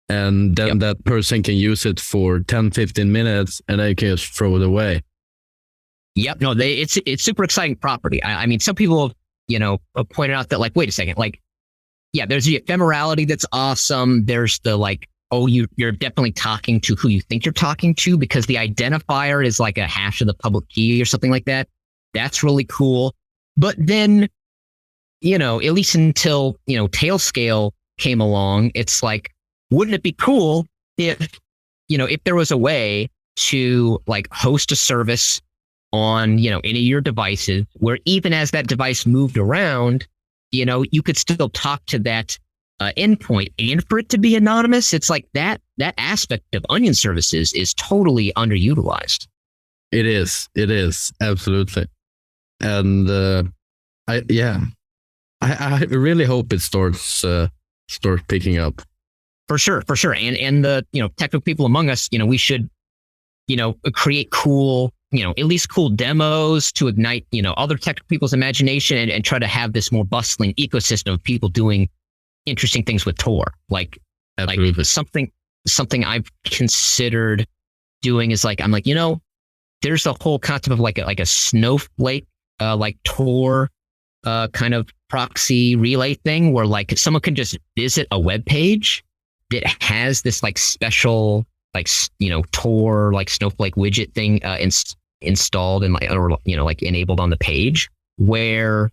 and then that person can use it for 10-15 minutes, and then you can just throw it away. Yep. No, it's super exciting property. I mean, some people have pointed out that wait a second, there's the ephemerality that's awesome. There's the you're definitely talking to who you think you're talking to, because the identifier is a hash of the public key or something like that. That's really cool. But then, at least until, Tailscale came along, it's wouldn't it be cool if there was a way to host a service on, any of your devices, where even as that device moved around, you could still talk to that endpoint, and for it to be anonymous. It's that aspect of Onion services is totally underutilized. It is absolutely. And I really hope it starts picking up. For sure. And the technical people among us, we should create cool, at least cool demos to ignite other technical people's imagination, and try to have this more bustling ecosystem of people doing interesting things with Tor. Something I've considered doing is there's a whole concept of a snowflake Tor kind of proxy relay thing, where someone can just visit a web page that has this special Tor snowflake widget thing installed and enabled on the page, where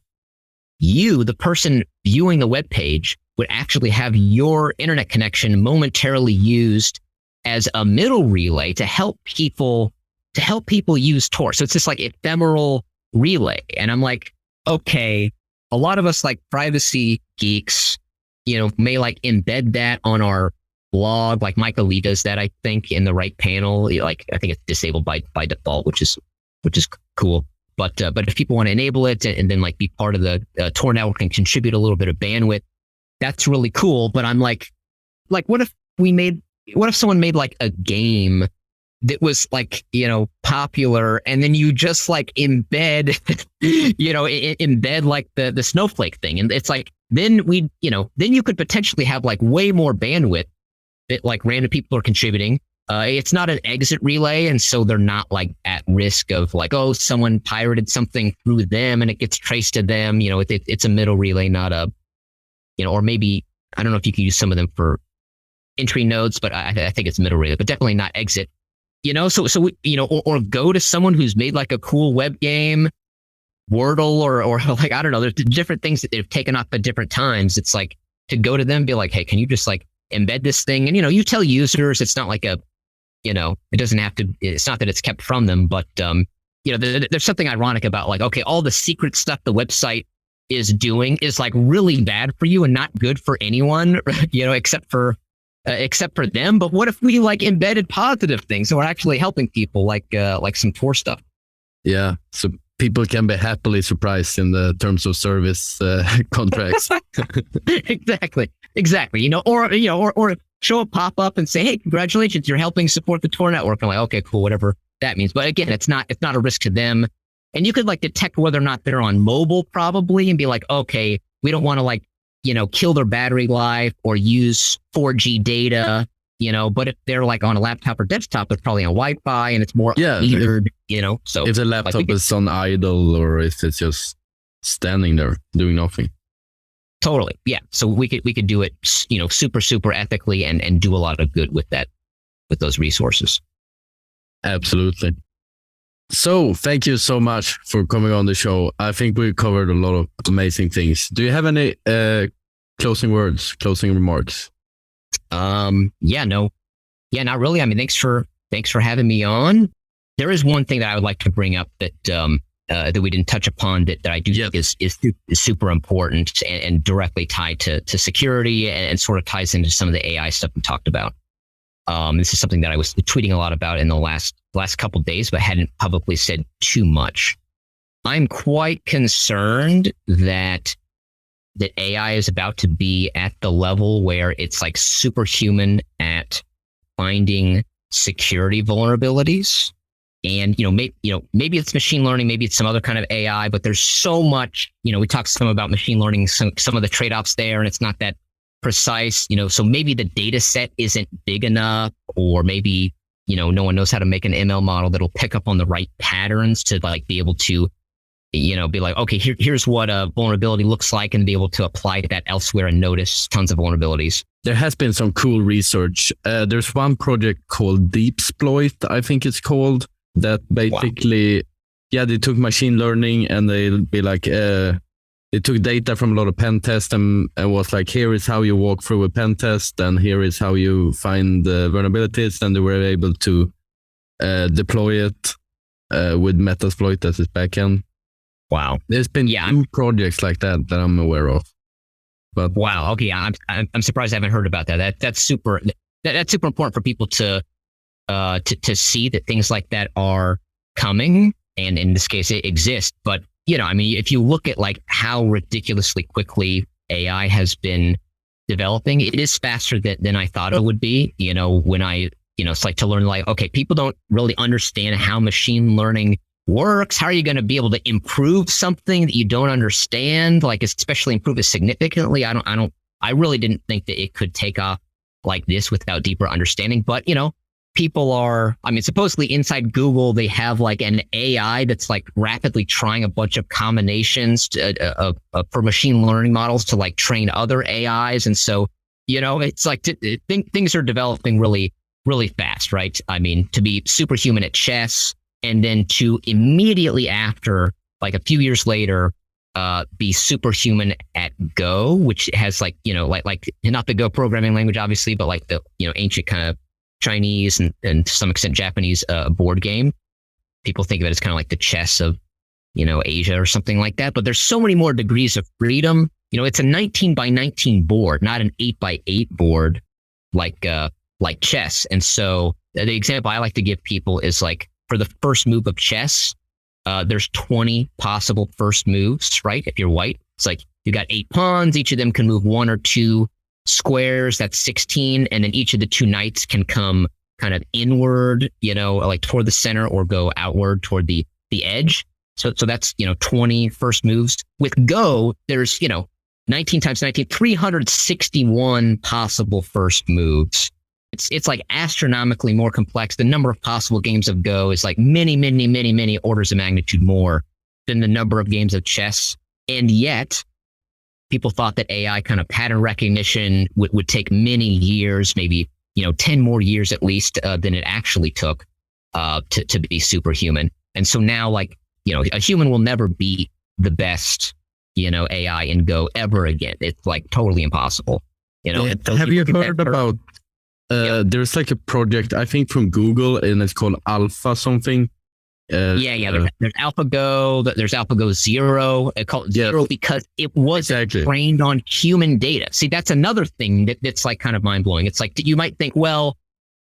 you, the person viewing the web page, would actually have your internet connection momentarily used as a middle relay to help people use Tor. So it's this ephemeral relay. And I'm okay, a lot of us privacy geeks, may embed that on our blog. Like Michael Lee does that, I think, in the right panel. Like I think it's disabled by default, which is cool. But if people want to enable it and then like be part of the Tor network and contribute a little bit of bandwidth, that's really cool. But I'm like what if someone made like a game that was like, popular, and then you just like embed, embed like the snowflake thing. And it's like, then then you could potentially have like way more bandwidth that like random people are contributing. It's not an exit relay. And so they're not like at risk of like, oh, someone pirated something through them and it gets traced to them. It's a middle relay, not a, or maybe, I don't know if you can use some of them for entry nodes, but I think it's middle relay, but definitely not exit. So or go to someone who's made like a cool web game, Wordle, or like, I don't know, there's different things that they've taken off at different times. It's like to go to them and be like, hey, can you just like embed this thing? And, you tell users, it's not like it doesn't have to, it's not that it's kept from them, but, there's something ironic about like, okay, all the secret stuff the website is doing is like really bad for you and not good for anyone, except for them. But what if we like embedded positive things and we're actually helping people, like some Tor stuff? Yeah. So people can be happily surprised in the terms of service contracts. Exactly. Or show a pop up and say, hey, congratulations, you're helping support the Tor network. I'm like, okay, cool, whatever that means. But again, it's not a risk to them. And you could like detect whether or not they're on mobile probably and be like, okay, we don't want to like, kill their battery life or use 4G data, but if they're like on a laptop or desktop, it's probably on Wi-Fi and it's more weird, so if the laptop is on idle or if it's just standing there doing nothing. Totally. Yeah. So we could do it, super, super ethically and do a lot of good with those resources. Absolutely. So thank you so much for coming on the show. I think we covered a lot of amazing things. Do you have any closing remarks? Not really. I mean, thanks for having me on. There is one thing that I would like to bring up that that we didn't touch upon that I do think is super important and directly tied to security and sort of ties into some of the AI stuff we talked about. This is something that I was tweeting a lot about in the last couple of days, but hadn't publicly said too much. I'm quite concerned that AI is about to be at the level where it's like superhuman at finding security vulnerabilities. And, maybe it's machine learning, maybe it's some other kind of AI, but there's so much, we talked some about machine learning, some of the trade-offs there, and it's not that precise, so maybe the data set isn't big enough, or maybe, no one knows how to make an ML model that'll pick up on the right patterns to like be able to, be like, okay, here's what a vulnerability looks like and be able to apply that elsewhere and notice tons of vulnerabilities. There has been some cool research. There's one project called Deepsploit, I think it's called, that basically, they took machine learning and they'll be like, they took data from a lot of pen tests and was like, here is how you walk through a pen test and here is how you find the vulnerabilities. And they were able to deploy it with Metasploit as its backend. Wow. There's been two projects like that I'm aware of. But wow. Okay. I'm surprised I haven't heard about that. That's super important for people to see that things like that are coming. And in this case, it exists. But, if you look at like how ridiculously quickly AI has been developing, it is faster than I thought it would be. When it's like to learn like, okay, people don't really understand how machine learning works. How are you going to be able to improve something that you don't understand? Like, especially improve it significantly. I really didn't think that it could take off like this without deeper understanding. But, people are, supposedly inside Google, they have like an AI that's like rapidly trying a bunch of combinations for machine learning models to like train other AIs. And so, it's like things are developing really, really fast, right? To be superhuman at chess and then to immediately after, like a few years later, be superhuman at Go, which has like, like not the Go programming language, obviously, but like the, ancient kind of Chinese and to some extent Japanese board game. People think of it as kind of like the chess of, Asia or something like that. But there's so many more degrees of freedom. It's a 19 by 19 board, not an 8 by 8 board. like chess. And so the example I like to give people is like for the first move of chess, there's 20 possible first moves, right? If you're white, it's like you got 8 pawns, each of them can move 1 or 2 squares, that's 16, and then each of the 2 knights can come kind of inward, like toward the center, or go outward toward the edge. So that's 20 first moves. With Go, there's 19 times 19, 361 possible first moves. It's like astronomically more complex. The number of possible games of Go is like many orders of magnitude more than the number of games of chess. And yet, people thought that AI kind of pattern recognition would take many years, maybe 10 more years at least than it actually took to be superhuman. And so now, like, a human will never be the best, AI in Go ever again. It's like totally impossible. Have you heard about? There's like a project, I think from Google, and it's called Alpha something. There's AlphaGo, there's AlphaGo Zero. It's called Zero because it wasn't trained on human data. See, that's another thing that's like kind of mind blowing. It's like you might think, well,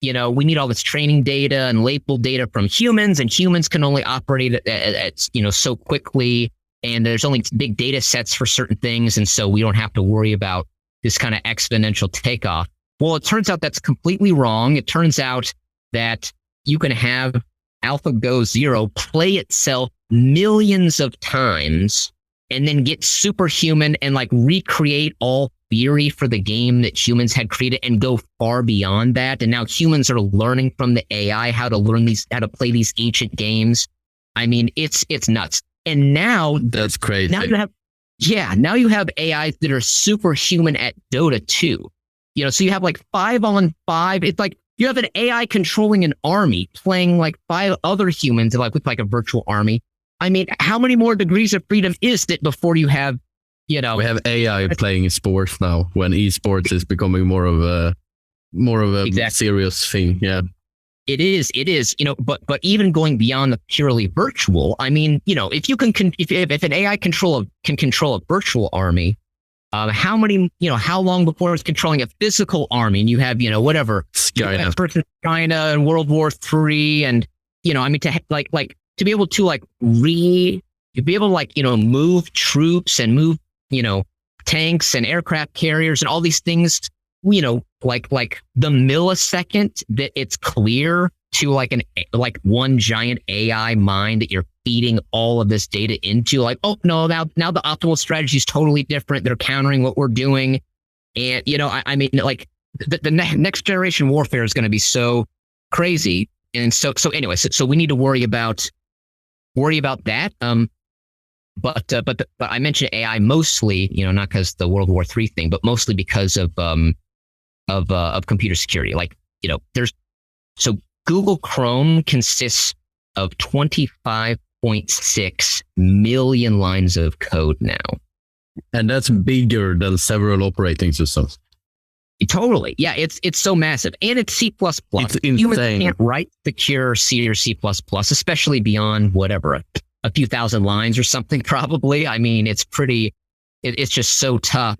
we need all this training data and label data from humans, and humans can only operate at so quickly, and there's only big data sets for certain things, and so we don't have to worry about this kind of exponential takeoff. Well, it turns out that's completely wrong. It turns out that you can have AlphaGo Zero play itself millions of times and then get superhuman and like recreate all theory for the game that humans had created and go far beyond that. And now humans are learning from the AI how to play these ancient games. I mean, it's nuts. And now that's crazy. Now you have AIs that are superhuman at Dota 2. So you have like 5-on-5. It's like you have an AI controlling an army, playing like 5 other humans, like with like a virtual army. I mean, how many more degrees of freedom is it before you have, We have AI playing sports now, when esports is becoming more of a serious thing. Yeah, it is. But even going beyond the purely virtual, I mean, if an AI can control a virtual army. How long before it's controlling a physical army? And you have, whatever, experts in China and World War III. And, to be able to move troops and move, tanks and aircraft carriers and all these things, like the millisecond that it's clear to like one giant AI mind that you're feeding all of this data into, like, oh no, now the optimal strategy is totally different. They're countering what we're doing. And, I mean, like the next generation warfare is going to be so crazy. And so anyway, so we need to worry about that. But I mentioned AI mostly, not because the World War III thing, but mostly because of computer security. Like, so Google Chrome consists of 25.6 million lines of code now. And that's bigger than several operating systems. Totally. Yeah, it's so massive. And it's C++. It's insane. Humans can't write secure C or C++, especially beyond whatever, a few thousand lines or something, probably. I mean, it's it's just so tough.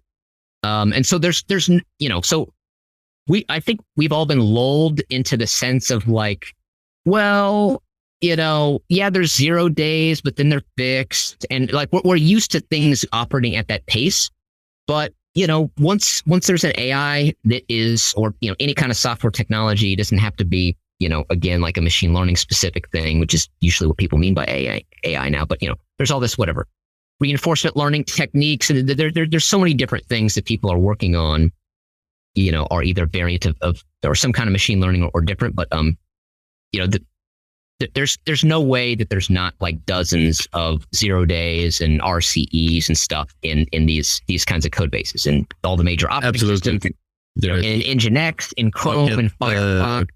And so there's so I think we've all been lulled into the sense of like, well, there's 0 days, but then they're fixed. And like, we're used to things operating at that pace. But, once there's an AI that is, or, any kind of software technology, it doesn't have to be, again, like a machine learning specific thing, which is usually what people mean by AI now. But, there's all this, whatever, reinforcement learning techniques. And there's so many different things that people are working on, are either variant of or some kind of machine learning or different. But, there's no way that there's not like dozens of 0 days and RCEs and stuff in these kinds of code bases and all the major operating systems. In Nginx, in Chrome, in Firefox.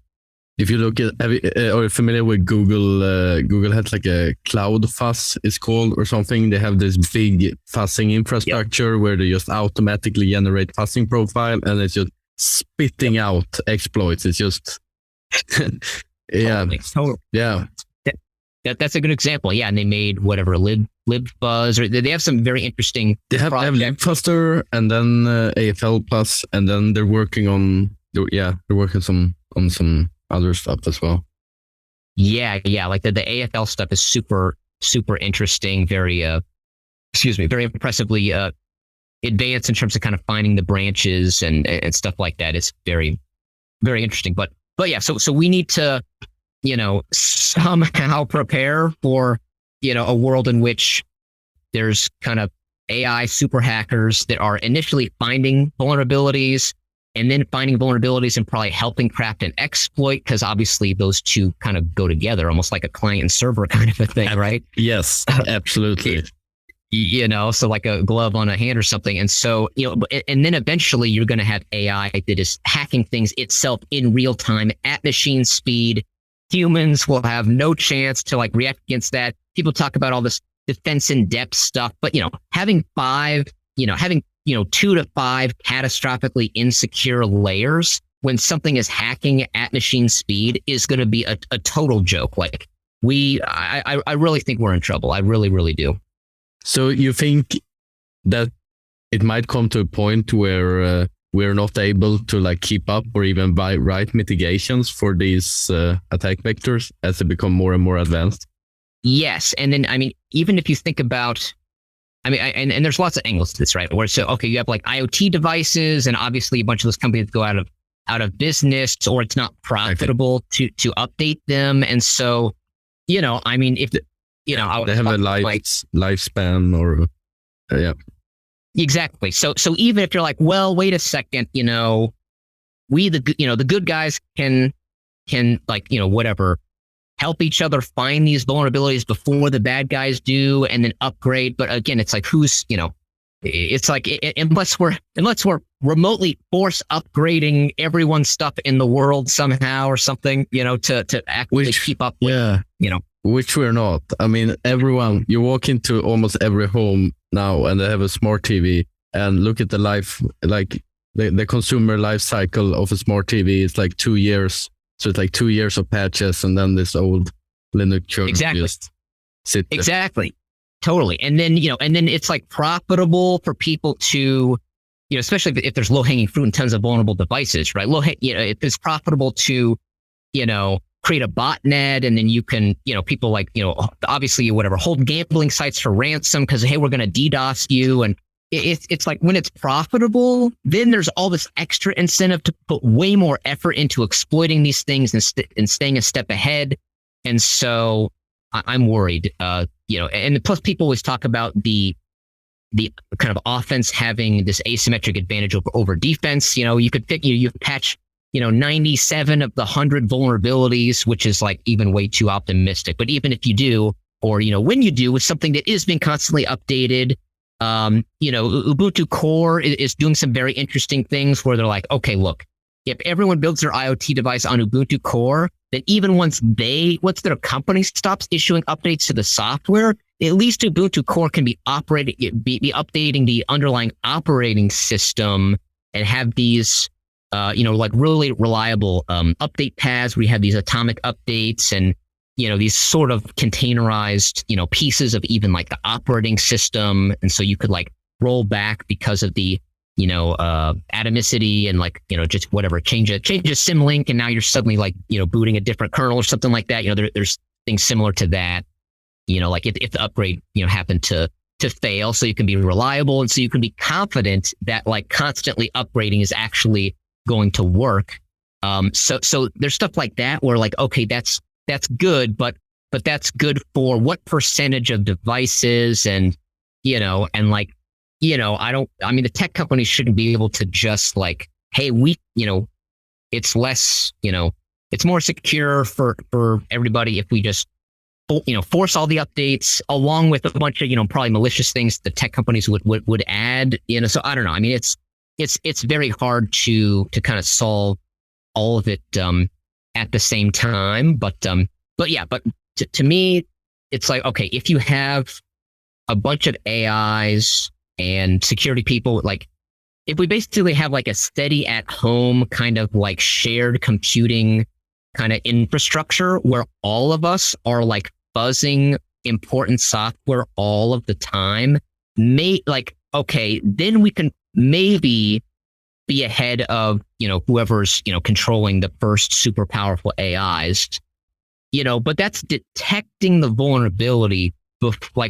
If you look at, are you familiar with Google? Google has like a Cloud Fuzz, it's called, or something. They have this big fuzzing infrastructure where they just automatically generate fuzzing profile, and it's just spitting out exploits. It's just, Totally. Yeah. That's a good example. Yeah, and they made whatever libfuzz, or they have some very interesting. They have libfuster and then AFL plus, and then they're working on they're working on some other stuff as well. Yeah. Like the AFL stuff is super, super interesting. Very, very impressively advanced in terms of kind of finding the branches and stuff like that. It's very, very interesting. But yeah, so we need to, somehow prepare for, a world in which there's kind of AI super hackers that are initially finding vulnerabilities and then finding vulnerabilities and probably helping craft an exploit, because obviously those two kind of go together, almost like a client and server kind of a thing, right? Yes, absolutely. So like a glove on a hand or something. And so, and then eventually you're going to have AI that is hacking things itself in real time at machine speed. Humans will have no chance to like react against that. People talk about all this defense in depth stuff, but having 2 to 5 catastrophically insecure layers when something is hacking at machine speed is going to be a total joke. Like I really think we're in trouble. I really, really do. So you think that it might come to a point where we're not able to like keep up or even write mitigations for these attack vectors as they become more and more advanced? Yes. And then, even if you think about, and there's lots of angles to this, right? Where you have like IoT devices, and obviously a bunch of those companies go out of business, or it's not profitable to update them. And so, if they have a lifespan or yeah. Exactly. So even if you're like, well, wait a second, we the good guys can like, whatever, help each other find these vulnerabilities before the bad guys do, and then upgrade. But again, it's like it's like unless we're remotely force upgrading everyone's stuff in the world somehow or something, to actually keep up with, which we're not. Everyone, you walk into almost every home now and they have a smart TV, and look at the life, like the consumer life cycle of a smart TV is like 2 years. So it's like 2 years of patches, and then this old Linux kernel just sit there. Exactly. Totally. And then, it's like profitable for people to, especially if there's low hanging fruit and tons of vulnerable devices, right? If it's profitable to, create a botnet, and then you can, people like, obviously whatever, hold gambling sites for ransom because, hey, we're going to DDoS you. And it's like when it's profitable, then there's all this extra incentive to put way more effort into exploiting these things and staying a step ahead. And so I'm worried, and plus people always talk about the kind of offense having this asymmetric advantage over defense. You could pick, you patch, 97 of the 100 vulnerabilities, which is like even way too optimistic. But even if you do, or, when you do with something that is being constantly updated, Ubuntu Core is doing some very interesting things where they're like, okay, look, if everyone builds their IoT device on Ubuntu Core, then even once their company stops issuing updates to the software, at least Ubuntu Core can be updating the underlying operating system and have these, like really reliable update paths where you have these atomic updates and, these sort of containerized, pieces of even like the operating system. And so you could like roll back because of the, atomicity and like, just whatever, change a symlink. And now you're suddenly like, booting a different kernel or something like that. There's things similar to that, like if the upgrade, happened to fail, so you can be reliable. And so you can be confident that like constantly upgrading is actually going to work. So there's stuff like that where like, okay, that's good, but that's good for what percentage of devices and, and like, the tech companies shouldn't be able to just like, hey, it's less, it's more secure for everybody if we just, force all the updates along with a bunch of, probably malicious things the tech companies would add, so I don't know. It's very hard to kind of solve all of it, at the same time. But to me, it's like, okay, if you have a bunch of AIs and security people, like if we basically have like a steady at home kind of like shared computing kind of infrastructure where all of us are like buzzing important software all of the time, okay, then we can maybe be ahead of, whoever's, controlling the first super powerful AIs, but that's detecting the vulnerability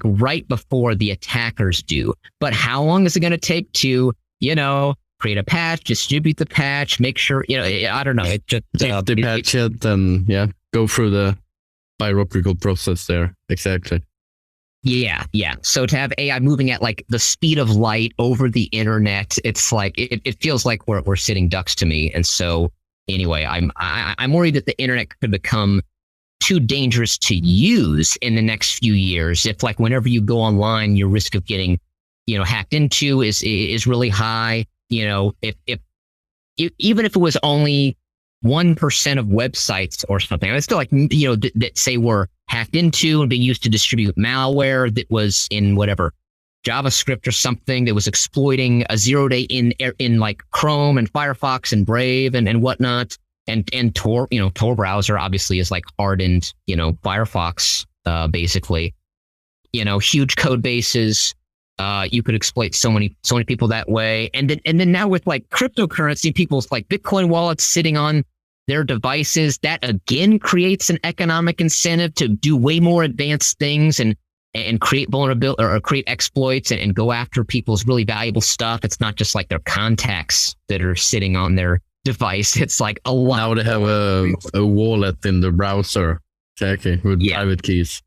right before the attackers do. But how long is it going to take to, create a patch, distribute the patch, make sure, I don't know. It just patch it and go through the hierarchical process there. Exactly. Yeah. So to have AI moving at like the speed of light over the internet, it's like it feels like we're sitting ducks to me. And so anyway, I'm worried that the internet could become too dangerous to use in the next few years. If like whenever you go online, your risk of getting hacked into is really high. If even if it was only 1% of websites or something, it's still like, that say were hacked into and being used to distribute malware that was in whatever JavaScript or something that was exploiting a 0-day in like Chrome and Firefox and Brave and whatnot. And Tor, Tor browser obviously is like hardened, Firefox, basically, huge code bases. You could exploit so many people that way. And then now with like cryptocurrency, people's like Bitcoin wallets sitting on their devices, that again creates an economic incentive to do way more advanced things and create vulnerability or create exploits and go after people's really valuable stuff. It's not just like their contacts that are sitting on their device. It's like a lot. Now they have a wallet in the browser, exactly, with private keys.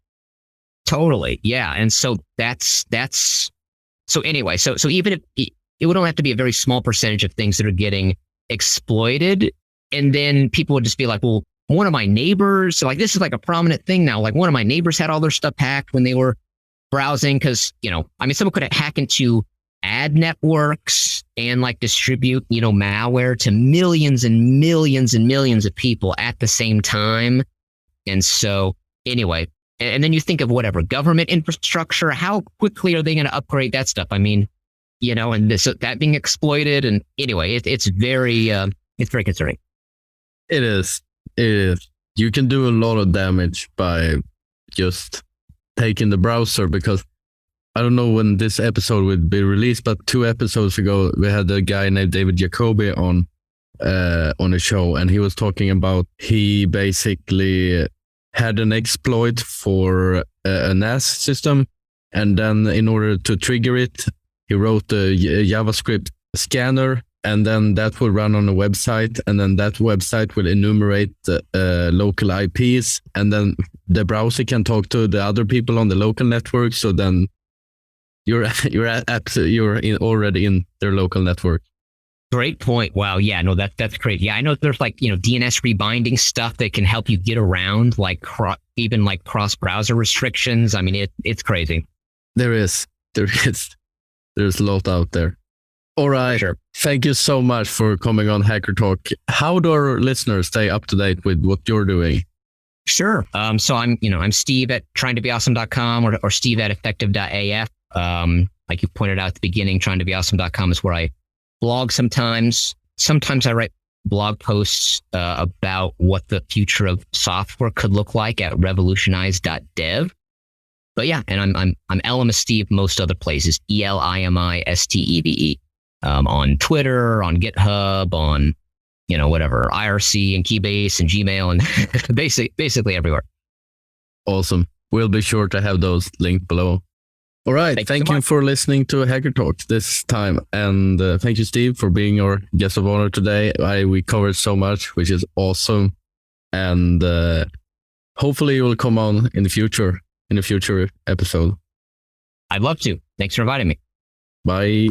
Totally. Yeah. And so that's so anyway, so even if it would only have to be a very small percentage of things that are getting exploited. And then people would just be like, well, one of my neighbors, so like this is like a prominent thing now. Like one of my neighbors had all their stuff hacked when they were browsing because, someone could hack into ad networks and like distribute, malware to millions and millions and millions of people at the same time. And so anyway, and then you think of whatever government infrastructure, how quickly are they going to upgrade that stuff? And that being exploited. And anyway, it's very concerning. It is. You can do a lot of damage by just taking the browser, because I don't know when this episode will be released, but 2 episodes ago, we had a guy named David Jacoby on a show, and he was talking about he basically had an exploit for a NAS system, and then in order to trigger it, he wrote a JavaScript scanner, and then that will run on a website, and then that website will enumerate local IPs, and then the browser can talk to the other people on the local network. So then you're already in their local network. Great point. Wow. Yeah, no, that's great. Yeah, I know there's like, DNS rebinding stuff that can help you get around like even like cross browser restrictions. I mean, it's crazy. There's a lot out there. All right. Sure. Thank you so much for coming on Hacker Talk. How do our listeners stay up to date with what you're doing? Sure. So I'm Steve at tryingtobeawesome.com or Steve at effective.af. Like you pointed out at the beginning, tryingtobeawesome.com is where I blog sometimes. Sometimes I write blog posts about what the future of software could look like at revolutionize.dev. But yeah, and I'm Elimus Steve most other places, ELIMISTEVE. On Twitter, on GitHub, on whatever, IRC and Keybase and Gmail and basically everywhere. Awesome. We'll be sure to have those linked below. All right. Thank you for listening to Hacker Talk this time. And thank you, Steve, for being our guest of honor today. We covered so much, which is awesome. And hopefully you will come on in a future episode. I'd love to. Thanks for inviting me. Bye.